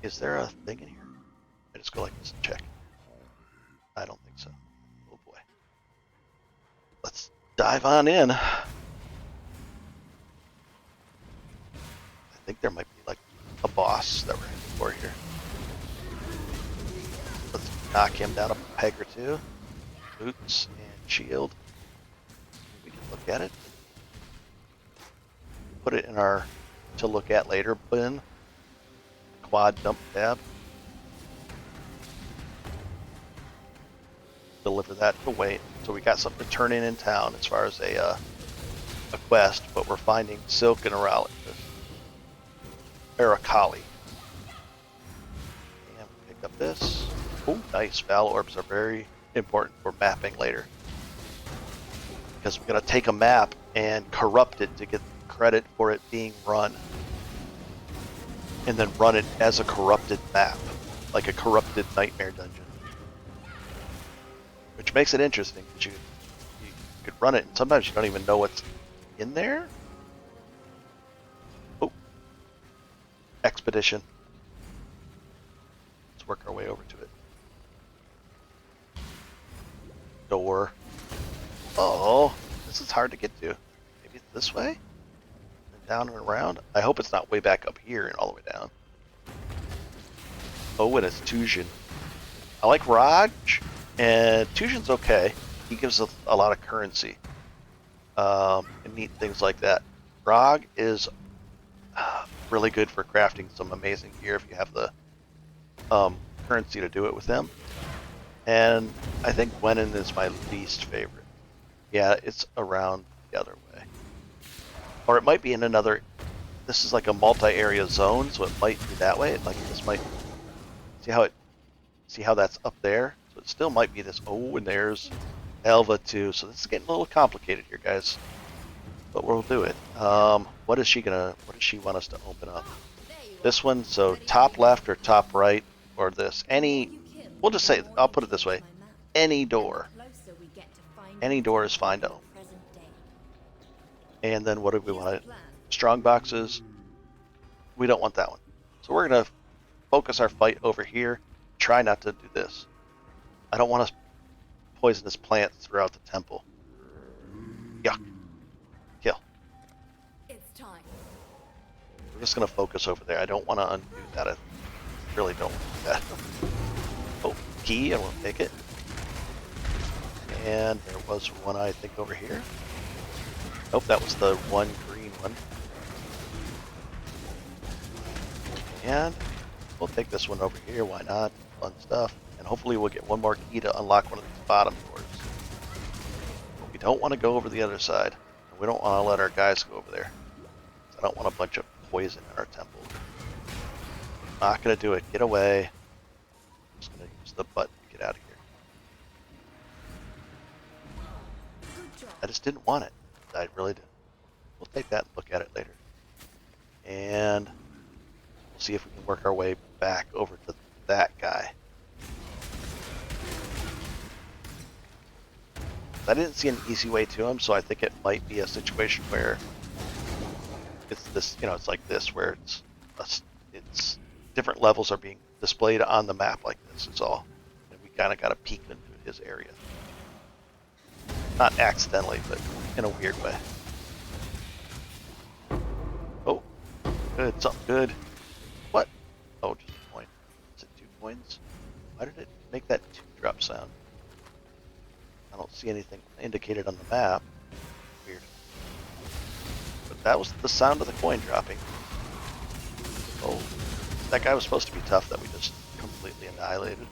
Speaker 1: Is there a thing in here? I just go like this and check. I don't think so. Oh boy. Let's dive on in. I think there might be like a boss that we're heading for here. Let's knock him down a peg or two. Boots and shield. We can look at it. Put it in our to look at later bin. Quad dump tab. Deliver that away. So we got something to turn in town as far as a quest, but we're finding Silk and Arali. Arakali. And we pick up this. Oh, nice. Val orbs are very important for mapping later. Because we're going to take a map and corrupt it to get credit for it being run. And then run it as a corrupted map. Like a corrupted nightmare dungeon. Which makes it interesting, because you could run it, and sometimes you don't even know what's in there. Oh. Expedition. Let's work our way over to it. Door. Oh, this is hard to get to. Maybe it's this way? And down and around? I hope it's not way back up here and all the way down. Oh, and it's Tujin. I like Raj. And Tujin's okay. He gives a lot of currency. And neat things like that. Rog is really good for crafting some amazing gear if you have the currency to do it with him. And I think Gwenin is my least favorite. Yeah, it's around the other way. Or it might be in another... This is like a multi-area zone, so it might be that way. Like this might... See how that's up there? So it still might be this. Oh, and there's Elva too. So this is getting a little complicated here, guys. But we'll do it. What does she want us to open up? This one. So top left or top right or this. We'll just say. I'll put it this way. Any door. Any door is fine to open. And then what do we want? Strong boxes. We don't want that one. So we're gonna focus our fight over here. Try not to do this. I don't want to poisonous plants throughout the temple. Yuck. Kill.
Speaker 2: It's time.
Speaker 1: We're just going to focus over there. I don't want to undo that. I really don't want to do that. Oh, key. I won't take it. And there was one, I think, over here. Nope, that was the one green one. And we'll take this one over here. Why not? Fun stuff. And hopefully we'll get one more key to unlock one of these bottom doors. But we don't want to go over the other side. And we don't want to let our guys go over there. I don't want a bunch of poison in our temple. Not going to do it. Get away. I'm just going to use the button to get out of here. I just didn't want it. I really didn't. We'll take that and look at it later. And we'll see if we can work our way back over to that guy. I didn't see an easy way to him, so I think it might be a situation where it's this, it's like this, where it's different levels are being displayed on the map like this. It's all, and we kind of got to peek into his area, not accidentally, but in a weird way. Oh, good, something good. What? Oh, just a point. Is it 2 coins? Why did it make that 2-drop sound? I don't see anything indicated on the map. Weird. But that was the sound of the coin dropping. Oh, that guy was supposed to be tough that we just completely annihilated.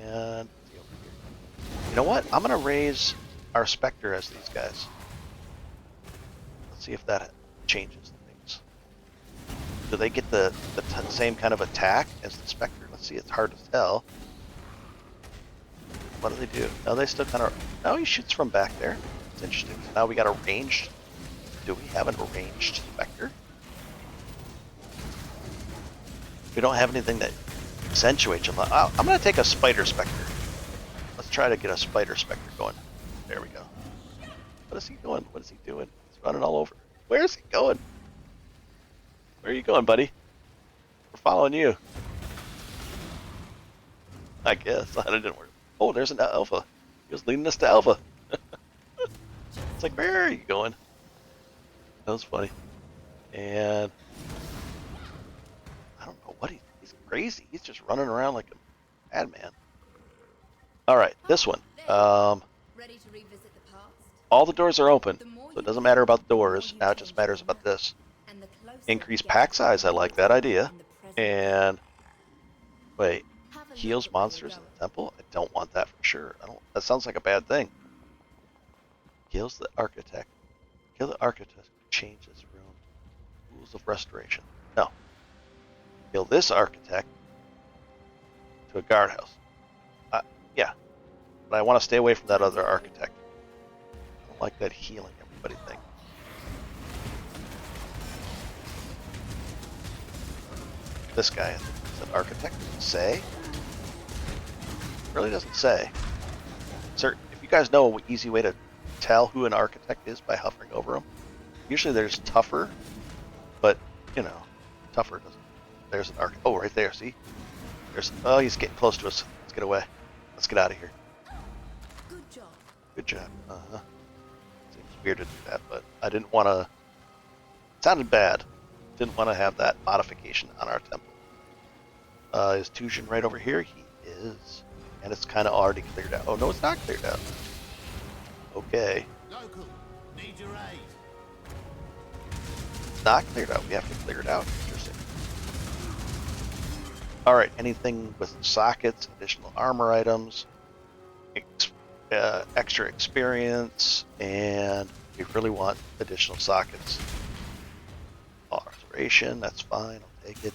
Speaker 1: And you know what? I'm gonna raise our Spectre as these guys. Let's see if that changes things. Do they get the same kind of attack as the Spectre? Let's see. It's hard to tell. What do they do? No, they still kind of. No, he shoots from back there. It's interesting. So now we got a ranged. Do we have a ranged Spectre? We don't have anything that accentuates them. I'm going to take a Spider Spectre. Let's try to get a Spider Spectre going. There we go. What is he doing? What is he doing? He's running all over. Where is he going? Where are you going, buddy? We're following you. I guess. That didn't work. Oh, there's an Alpha. He was leading us to Alpha. It's like, where are you going? That was funny. And I don't know what he's crazy. He's just running around like a madman. Alright, this one.
Speaker 2: Ready to revisit the past?
Speaker 1: All the doors are open, so it doesn't matter about the doors. Now it just matters about this. Increase pack size, I like that idea. And wait, heals monsters in the temple? I don't want that for sure. That sounds like a bad thing. Kills the architect. Kill the architect. Change this room. Rules of restoration. No. Kill this architect to a guardhouse. Yeah. But I want to stay away from that other architect. I don't like that healing everybody thing. This guy, is an architect? Does it say? It really doesn't say. Sir, if you guys know an easy way to tell who an architect is by hovering over them, usually there's tougher, but, you know, tougher doesn't. There's an architect. Oh, right there, see? Oh, he's getting close to us. Let's get away. Let's get out of here.
Speaker 2: Good job.
Speaker 1: Good job. Seems weird to do that, but I didn't want to. It sounded bad. Didn't want to have that modification on our temple. Is Tusion right over here? He is. And it's kind of already cleared out. Oh, no, it's not cleared out. Okay.
Speaker 4: Local, need your aid.
Speaker 1: It's not cleared out. We have to clear it out. Interesting. Alright, anything with sockets, additional armor items, extra experience, and we really want additional sockets. Alteration, that's fine, I'll take it.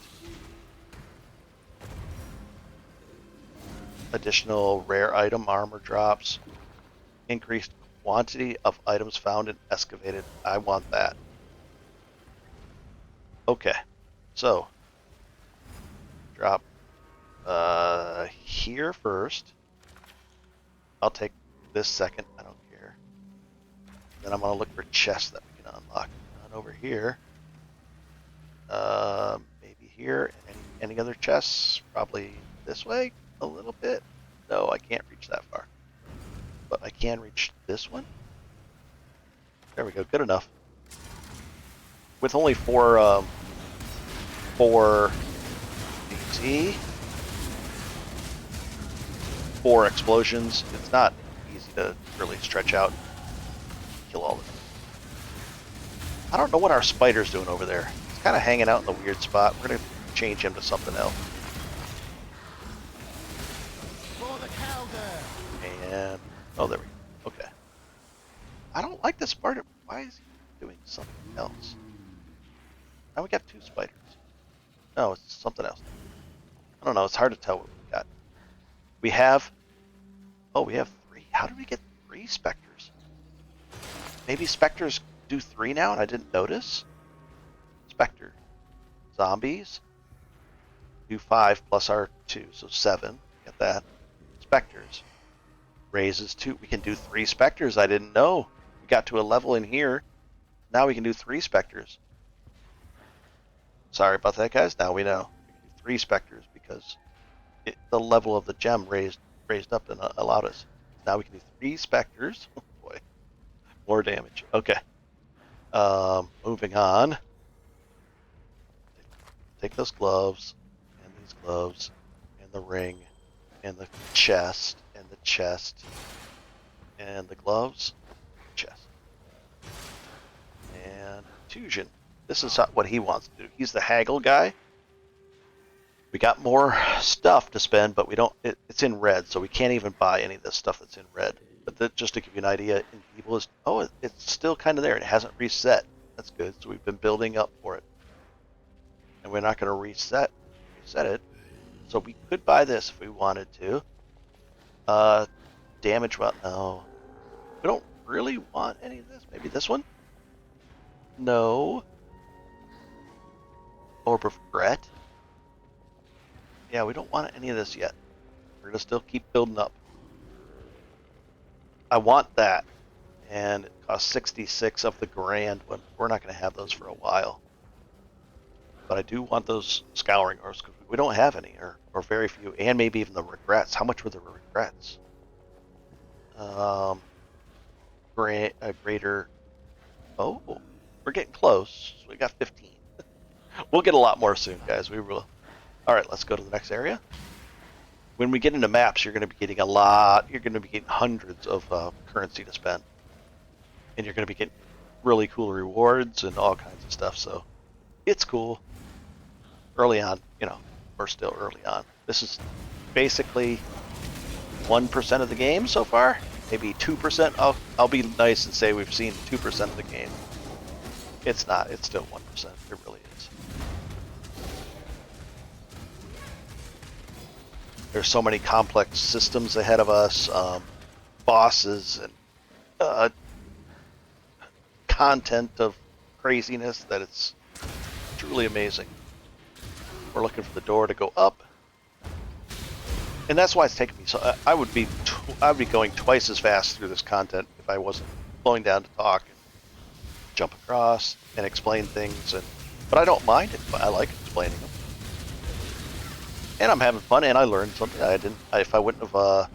Speaker 1: Additional rare item armor drops. Increased quantity of items found in excavated. I want that. Okay, so drop here first. I'll take this second. I don't care. Then I'm gonna look for chests that we can unlock. And over here, maybe here. Any other chests? Probably this way a little bit. No, I can't reach that far. But I can reach this one. There we go. Good enough. With only four DT, 4 explosions, it's not easy to really stretch out and kill all of them. I don't know what our spider's doing over there. He's kind of hanging out in the weird spot. We're going to change him to something else.
Speaker 4: For the Calder.
Speaker 1: And, oh, there we go. Okay. I don't like the spider. Why is he doing something else? Now we got 2 spiders. No, it's something else. I don't know. It's hard to tell what we got. We have... Oh, we have 3. How did we get 3 specters? Maybe specters do 3 now and I didn't notice? Spectre. Zombies. Do 5 plus our 2, so 7. Get that. Specters. Raises 2. We can do 3 specters. I didn't know. We got to a level in here. Now we can do 3 specters. Sorry about that, guys. Now we know. We can do 3 specters because the level of the gem raised up and allowed us. Now we can do 3 specters. Oh boy. More damage. Okay. Moving on. Take those gloves, and these gloves, and the ring, and the chest, and the chest, and the gloves, chest. Tusion. This is what he wants to do. He's the haggle guy. We got more stuff to spend, but we don't. It's in red, so we can't even buy any of this stuff that's in red. But just to give you an idea, in evil is it's still kind of there. It hasn't reset. That's good. So we've been building up for it, and we're not going to reset it. So we could buy this if we wanted to. Damage. Well, no, we don't really want any of this. Maybe this one. No. Orb of Regret. Yeah, we don't want any of this yet. We're going to still keep building up. I want that. And it costs 66 of the grand. When we're not going to have those for a while. But I do want those Scouring Orbs because we don't have any, or very few. And maybe even the Regrets. How much were the Regrets? Greater. Oh, we're getting close. We got 15. We'll get a lot more soon, guys. We will. All right, let's go to the next area. When we get into maps, you're going to be getting a lot. You're going to be getting hundreds of currency to spend, and you're going to be getting really cool rewards and all kinds of stuff. So it's cool. Early on, we're still early on. This is basically 1% of the game so far. Maybe 2%. I'll be nice and say we've seen 2% of the game. It's not. It's still 1%. It really is. There's so many complex systems ahead of us, bosses, and content of craziness that it's truly amazing. We're looking for the door to go up, and that's why it's taking me so. I would be going twice as fast through this content if I wasn't slowing down to talk, and jump across, and explain things. But I don't mind it. I like explaining them. And I'm having fun, and I learned something I didn't. If I wouldn't have,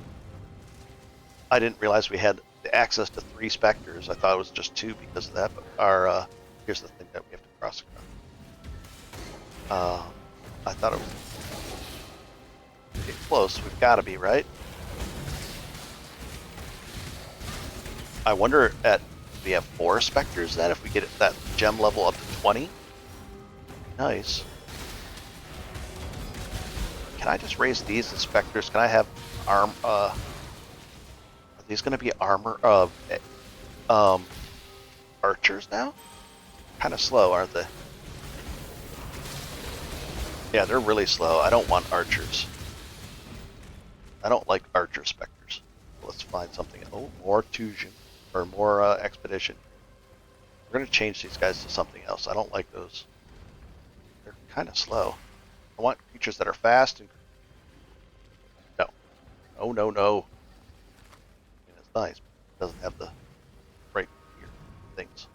Speaker 1: I didn't realize we had the access to 3 specters. I thought it was just 2 because of that. But here's the thing that we have to cross across. I thought it was getting close. We've got to be right. I wonder if we have 4 specters then. If we get that gem level up to 20, nice. Can I just raise these as specters? Can I have arm? Are these going to be armor? Archers now? Kind of slow, aren't they? Yeah, they're really slow. I don't want archers. I don't like archer specters. Let's find something. Oh, more Tusion or more expedition. We're going to change these guys to something else. I don't like those. They're kind of slow. I want creatures that are fast and no. No. It's nice, but it doesn't have the right things.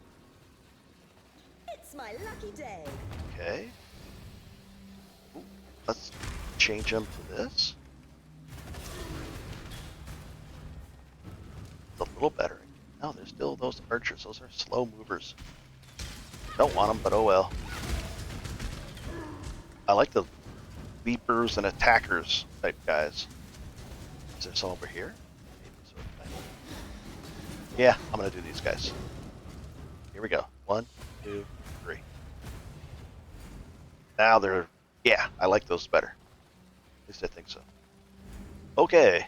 Speaker 3: It's my lucky day.
Speaker 1: Okay. Ooh, let's change them to this. It's a little better. No, there's still those archers. Those are slow movers. Don't want them, but oh well. I like the leapers and attackers type guys. Is there some over here? Yeah, I'm gonna do these guys. Here we go. 1, 2, 3. Now they're, yeah, I like those better. At least I think so. Okay.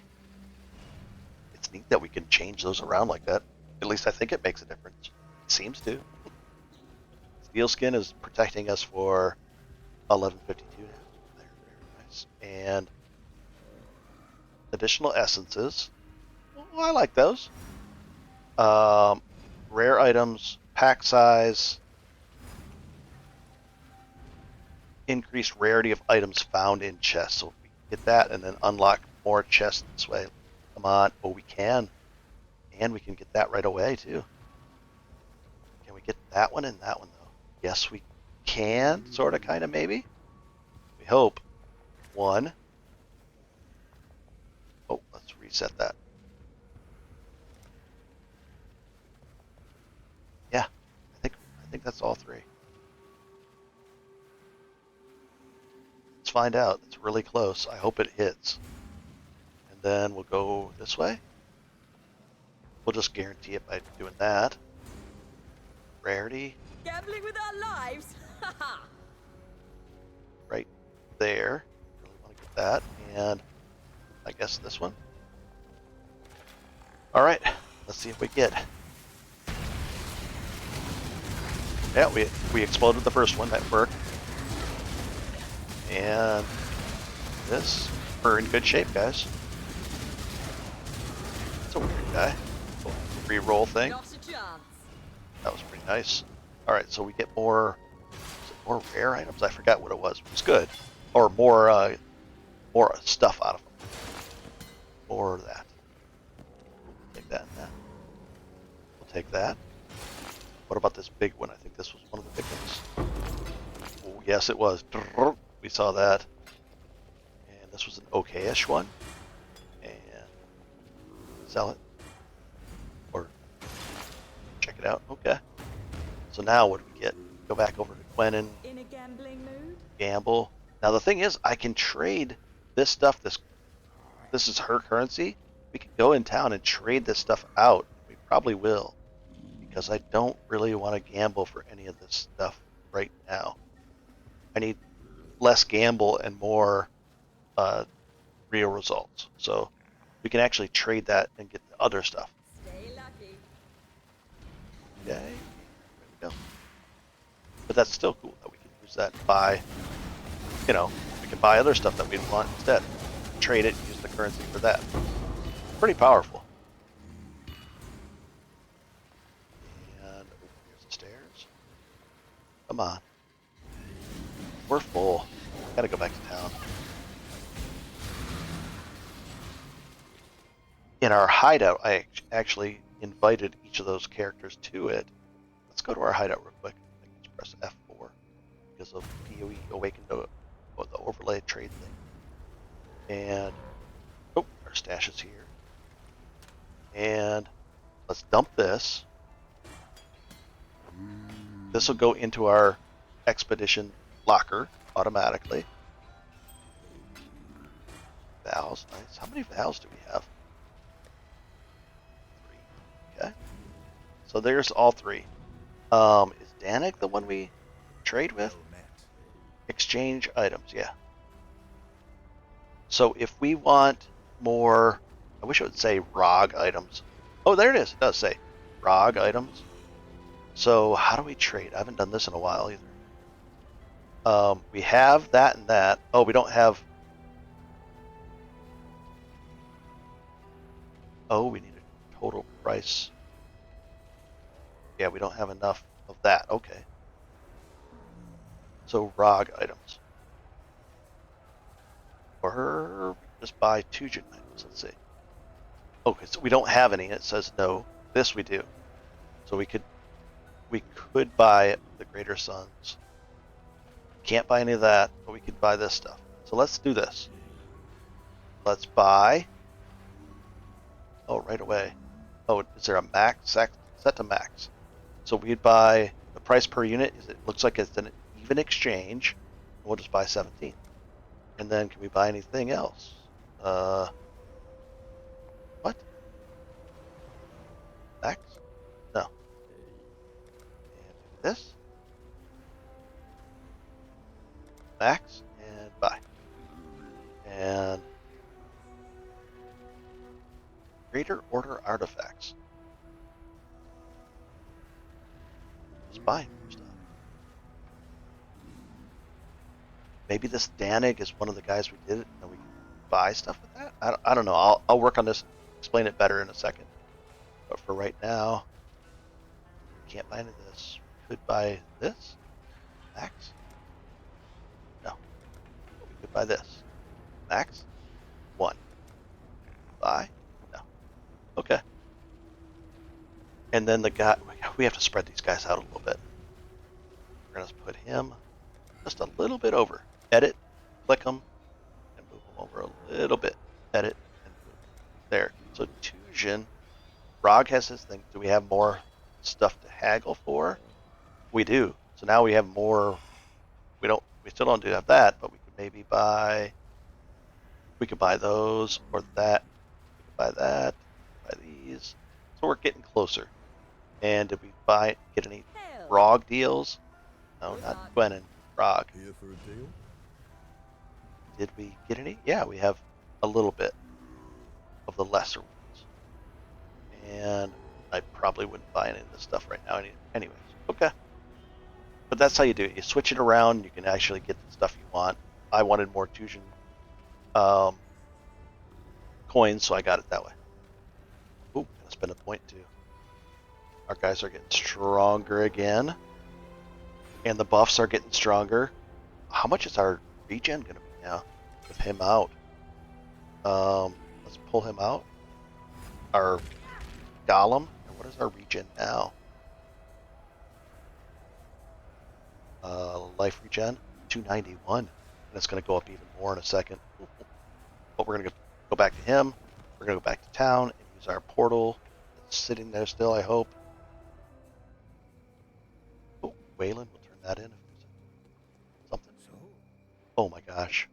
Speaker 1: It's neat that we can change those around like that. At least I think it makes a difference. It seems to. Steel skin is protecting us for 1152 now. Very nice. And additional essences. Well, I like those. Rare items, pack size, increased rarity of items found in chests. So we get that and then unlock more chests this way. Come on. Oh, we can. And we can get that right away, too. Can we get that one and that one, though? Yes, we can. Sort of, kind of, maybe. We hope. 1. Oh, let's reset that. Yeah, I think that's all 3. Let's find out. It's really close. I hope it hits. And then we'll go this way. We'll just guarantee it by doing that. Rarity.
Speaker 3: Gambling with our lives? Haha!
Speaker 1: Right there. Really want to get that. And I guess this one. Alright, let's see if we get. Yeah, we exploded the first one. That worked. And this, we're in good shape, guys. That's a weird guy. Reroll thing.
Speaker 3: Not a chance.
Speaker 1: That was pretty nice. Alright, so we get more, is it more rare items? I forgot what it was. It was good. Or more stuff out of them. More of that. We'll take that and that. We'll take that. What about this big one? I think this was one of the big ones. Oh, yes, it was. We saw that. And this was an okay-ish one. And sell it. Or check it out. Okay. So now what do we get? Go back over to Gwennon.
Speaker 3: In a gambling mood?
Speaker 1: Gamble. Now the thing is, I can trade this stuff. This is her currency. We can go in town and trade this stuff out. We probably will, because I don't really want to gamble for any of this stuff right now. I need less gamble and more real results. So we can actually trade that and get the other stuff.
Speaker 3: Stay lucky.
Speaker 1: Okay. There we go. But that's still cool that we can use that to buy, we can buy other stuff that we want instead. Trade it and use the currency for that. Pretty powerful. And here's the stairs. Come on. We're full. Gotta go back to town. In our hideout, I actually invited each of those characters to it. Let's go to our hideout real quick. I can just press F4 because of PoE awakened the overlay trade thing. And our stash is here. And let's dump this. This will go into our expedition locker automatically. Vows, nice. How many vows do we have? 3. Okay. So there's all 3. Is Danik the one we trade with?
Speaker 4: Well met.
Speaker 1: Exchange items, yeah. So if we want more, I wish it would say ROG items. Oh, there it is. It does say ROG items. So how do we trade? I haven't done this in a while either. We have that and that. Oh, we don't have. Oh, we need a total price. Yeah, we don't have enough of that. Okay. So ROG items. Or just buy 2 gen items. Let's see. Okay, so we don't have any. It says no. This we do. So we could buy the Greater Suns. Can't buy any of that, but we could buy this stuff. So let's do this. Let's buy. Oh, right away. Oh, is there a max? Set to max. So we'd buy the price per unit. It looks like it's an even exchange. We'll just buy 17. And then can we buy anything else? What? Max? No. And this. Max and buy. And Greater Order artifacts. Just buying more stuff. Maybe this Danig is one of the guys we did it, and we can buy stuff with that. I don't know. I'll work on this. Explain it better in a second. But for right now, can't buy any of this. Could buy this. Max. No. But we could buy this. Max. 1. Buy. No. Okay. And then the guy, we have to spread these guys out a little bit. We're going to put him just a little bit over. Edit, click them, and move them over a little bit. Edit, and move. There. So Tusion, Rog has his thing. Do we have more stuff to haggle for? We do. So now we have more. We still don't have that, but we could maybe buy. We could buy those or that. We could buy that. Buy these. So we're getting closer. And did we get any
Speaker 3: Hell
Speaker 1: Frog deals. No, not Gwennon. Frog.
Speaker 5: Here for a deal?
Speaker 1: Did we get any? Yeah, we have a little bit of the lesser ones. And I probably wouldn't buy any of this stuff right now anyways. Okay. But that's how you do it. You switch it around, you can actually get the stuff you want. I wanted more Tusion coins, so I got it that way. Ooh, gonna spend a point too. Our guys are getting stronger again. And the buffs are getting stronger. How much is our regen gonna be now with him out? Let's pull him out. Our Golem. And what is our regen now? Life regen 291, and it's going to go up even more in a second. But we're going to go back to him. We're going to go back to town and use our portal. It's sitting there still, I hope. Oh, Waylon, we'll turn that in if there's something. Oh my gosh.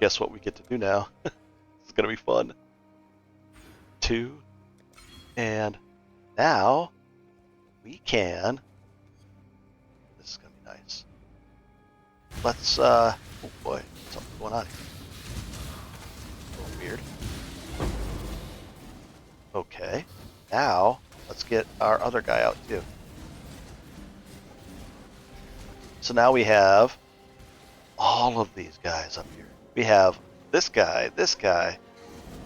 Speaker 1: Guess what we get to do now? It's going to be fun. 2. And now we can... This is going to be nice. Let's, oh boy, something's going on here. A little weird. Okay, now let's get our other guy out too. So now we have all of these guys up here. We have this guy, this guy.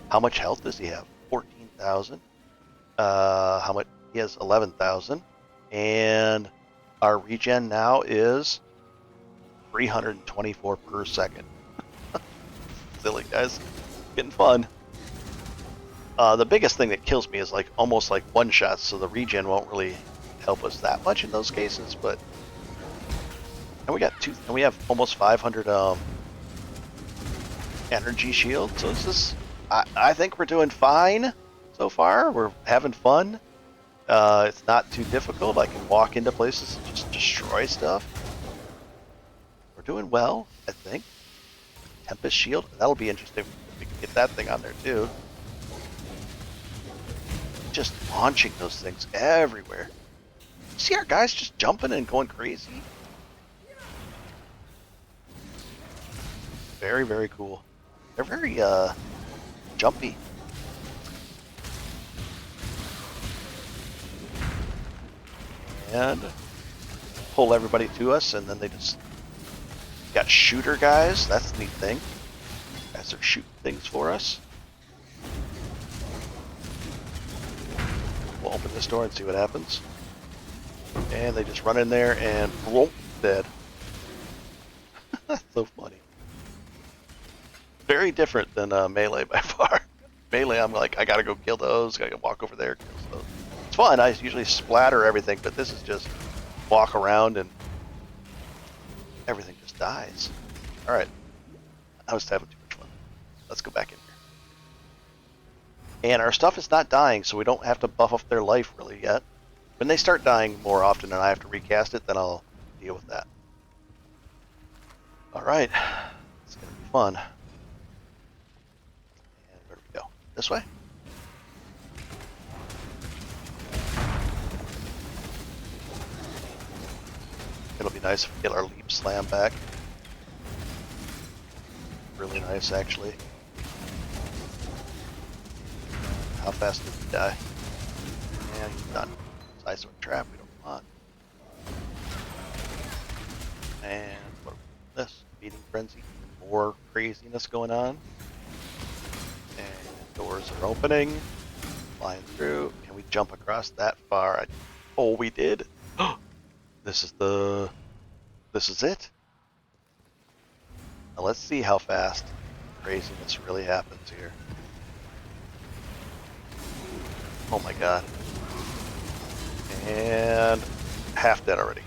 Speaker 1: How much health does he have? 14,000. How much? He has 11,000. And our regen now is 324 per second. Silly guys, getting fun. The biggest thing that kills me is like almost like one shots, so the regen won't really help us that much in those cases. But and we got and we have almost 500 energy shield. So this is, I think we're doing fine so far. We're having fun. It's not too difficult. I can walk into places and just destroy stuff. We're doing well, I think. Tempest Shield. That'll be interesting if we can get that thing on there too. Just launching those things everywhere. See our guys just jumping and going crazy? Very, very cool. They're very jumpy. And pull everybody to us, and then they just got shooter guys. That's the neat thing. Guys are shooting things for us. We'll open this door and see what happens. And they just run in there and whoop, dead. That's so funny. Very different than Melee by far. Melee, I'm like, I gotta go kill those, gotta go walk over there, kill those. It's fun, I usually splatter everything, but this is just walk around and everything just dies. Alright, I was having too much fun. Let's go back in here. And our stuff is not dying, so we don't have to buff up their life really yet. When they start dying more often and I have to recast it, then I'll deal with that. Alright, it's gonna be fun. And where do we go? This way? It'll be nice if we get our leap slam back. Really nice, actually. How fast did he die? And he's done. Size of a trap we don't want. And what this? Feeding frenzy. Even more craziness going on. And doors are opening. Flying through. Can we jump across that far? Oh, we did. This is it. Now let's see how fast craziness really happens here. Oh my god. And half dead already.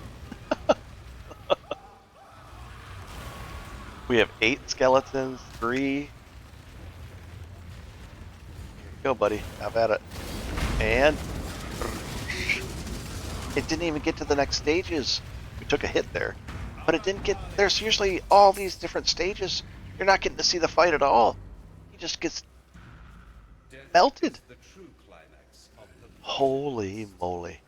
Speaker 1: We have 8 skeletons, 3. Here you go, buddy. Have at it. And it didn't even get to the next stages. We took a hit there. But it didn't get... There's usually all these different stages. You're not getting to see the fight at all. He just gets melted. Holy moly.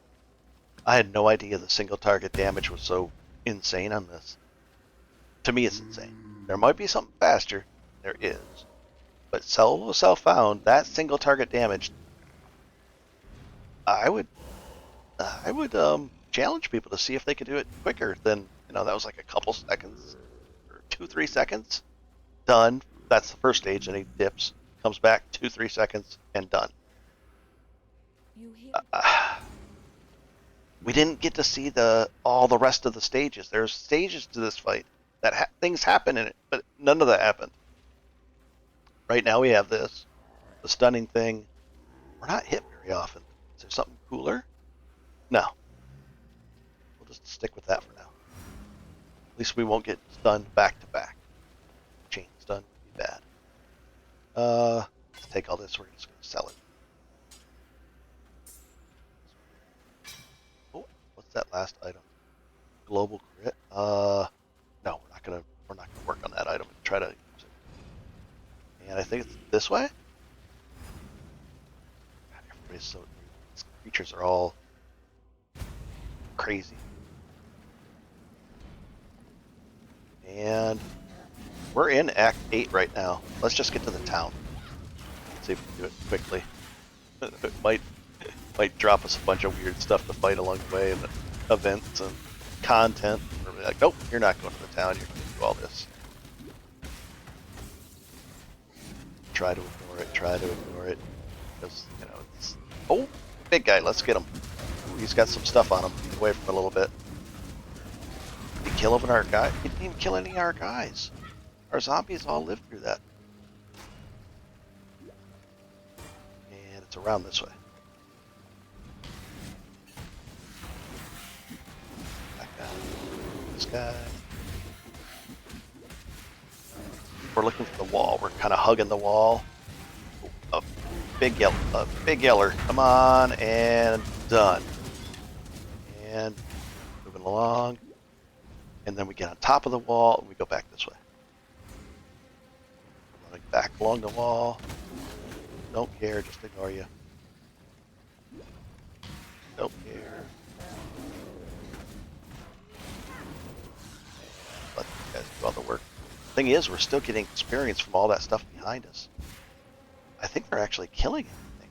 Speaker 1: I had no idea the single target damage was so insane on this. To me, it's insane. There might be something faster. There is. But solo self-found, that single target damage, I would challenge people to see if they could do it quicker than, that was like a couple seconds, or 2-3 seconds, done. That's the first stage, and he dips, comes back 2-3 seconds, and done.
Speaker 2: You hear?
Speaker 1: We didn't get to see all the rest of the stages. There's stages to this fight that things happen in it, but none of that happened. Right now we have the stunning thing. We're not hit very often. Is there something cooler? No. We'll just stick with that for now. At least we won't get stunned back to back. Chain stun would be bad. Let's take all this. We're just going to sell it. Oh, what's that last item? Global crit. No, we're not gonna work on that item and try to use it. And I think it's this way. God, everybody's so. These creatures are all crazy. And we're in Act 8 right now. Let's just get to the town. Let's see if we can do it quickly. It might drop us a bunch of weird stuff to fight along the way, and events and content. We're like, nope, you're not going to the town. You're going to do all this. Try to ignore it. Try to ignore it. Because, it's... Oh, big guy. Let's get him. He's got some stuff on him. Get away from him a little bit. Did he kill him in our guy? He didn't even kill any of our guys. Our zombies all lived through that. And it's around this way. This guy. We're looking for the wall. We're kind of hugging the wall. A big yeller. Come on, and done. And moving along. And then we get on top of the wall, and we go back this way. Running back along the wall. Don't care, just ignore you. Don't care. Let these guys do all the work. Thing is, we're still getting experience from all that stuff behind us. I think they're actually killing everything.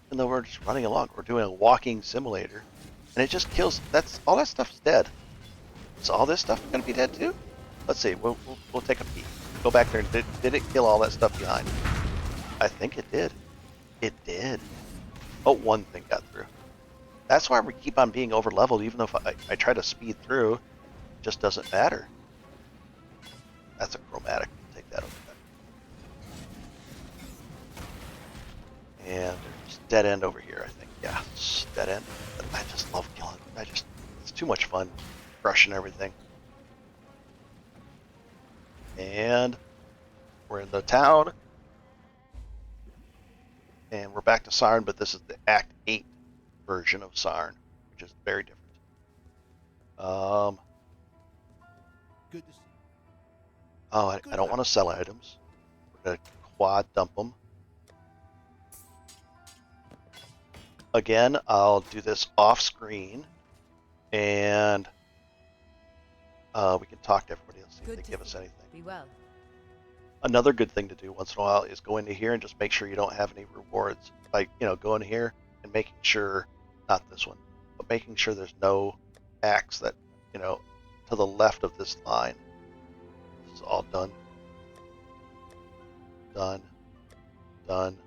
Speaker 1: Even though we're just running along, we're doing a walking simulator, and it just kills. All that stuff's dead. Is all this stuff going to be dead too? Let's see. We'll take a peek. Go back there. Did it kill all that stuff behind? I think it did. It did. Oh, one thing got through. That's why we keep on being over leveled, even though if I try to speed through, it just doesn't matter. That's a chromatic. Take that over there. And there's dead end over here, I think. Yeah, it's dead end. I just love killing. It's too much fun crushing everything. And we're in the town. And we're back to Sarn, but this is the Act 8 version of Sarn, which is very different.
Speaker 4: Good to see you.
Speaker 1: Oh, I don't want to sell items. We're going to quad dump them. Again, I'll do this off screen, and we can talk to everybody and see if they give us anything.
Speaker 2: Be well.
Speaker 1: Another good thing to do once in a while is go into here and just make sure you don't have any rewards. Like, go in here and making sure, not this one, but making sure there's no axe that, to the left of this line. This is all done. Done. Done.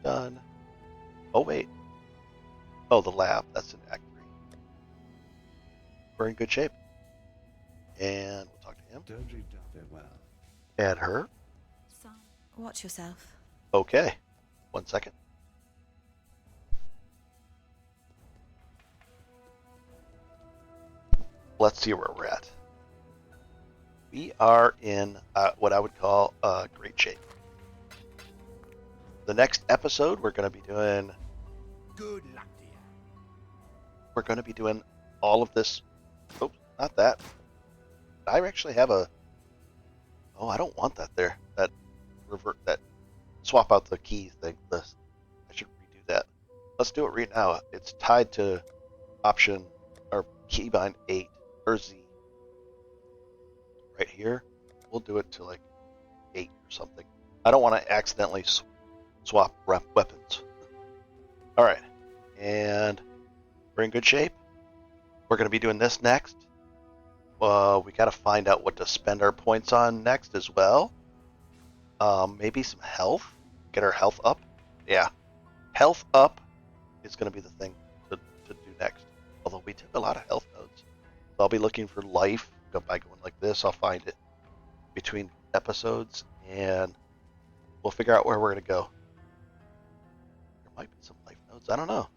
Speaker 1: Done. Oh, wait. Oh, the lab. That's in Act 3. We're in good shape. And we'll talk to him.
Speaker 4: Dodgy farewell.
Speaker 1: Add her.
Speaker 2: Son, watch yourself.
Speaker 1: Okay. 1 second. Let's see where we're at. We are in what I would call great shape. The next episode, we're going to be doing...
Speaker 4: Good luck to you.
Speaker 1: We're going to be doing all of this... Oops, not that. I actually have a... Oh, I don't want that there. That swap out the keys thing. I should redo that. let's do it right now. It's tied to option or keybind 8 or Z. Right here, we'll do it to like 8 or something. I don't want to accidentally swap weapons. All right, and we're in good shape. We're going to be doing this next. We got to find out what to spend our points on next as well. Maybe some health. Get our health up. Yeah, health up is going to be the thing to do next. Although we took a lot of health nodes. So I'll be looking for life. By going like this, I'll find it between episodes, and we'll figure out where we're going to go. There might be some life nodes. I don't know.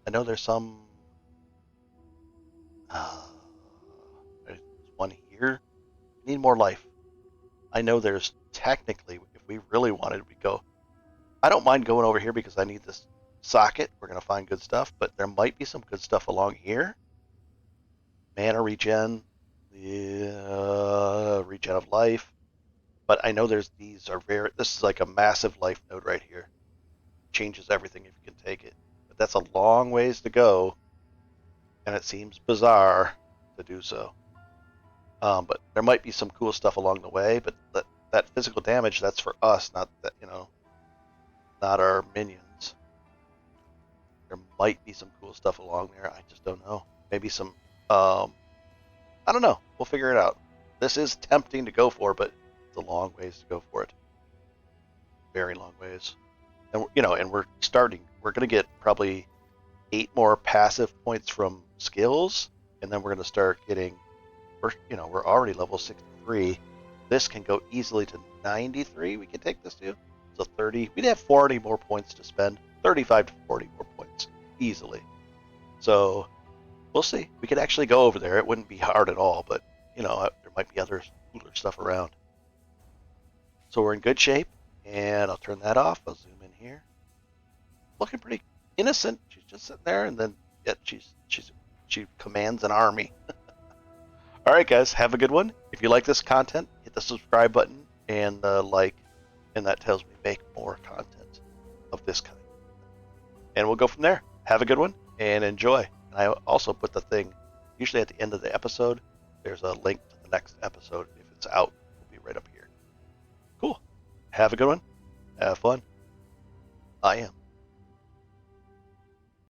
Speaker 1: I know there's some. There's one here. We need more life. I know there's technically, if we really wanted, we go. I don't mind going over here because I need this socket. We're going to find good stuff, but there might be some good stuff along here. Mana regen, regen of life. But I know these are very. This is like a massive life node right here. Changes everything if you can take it. But that's a long ways to go, and it seems bizarre to do so. But there might be some cool stuff along the way. But that physical damage, that's for us, not that not our minions. There might be some cool stuff along there. I just don't know. Maybe some. I don't know. We'll figure it out. This is tempting to go for, but it's a long ways to go for it. Very long ways. And and we're starting. We're gonna get probably 8 more passive points from skills, and then we're gonna start getting. We're already level 63. This can go easily to 93. We can take this to. So 30. We'd have 40 more points to spend. 35 to 40 more points easily. So we'll see. We could actually go over there. It wouldn't be hard at all, but there might be other cooler stuff around. So we're in good shape, and I'll turn that off. I'll zoom in here. Looking pretty innocent. She's just sitting there, and then yet she commands an army. All right, guys, have a good one. If you like this content, hit the subscribe button and like, and that tells me make more content of this kind. And we'll go from there. Have a good one and enjoy. And I also put the thing, usually at the end of the episode, there's a link to the next episode. If it's out, it'll be right up here. Cool. Have a good one. Have fun. I am.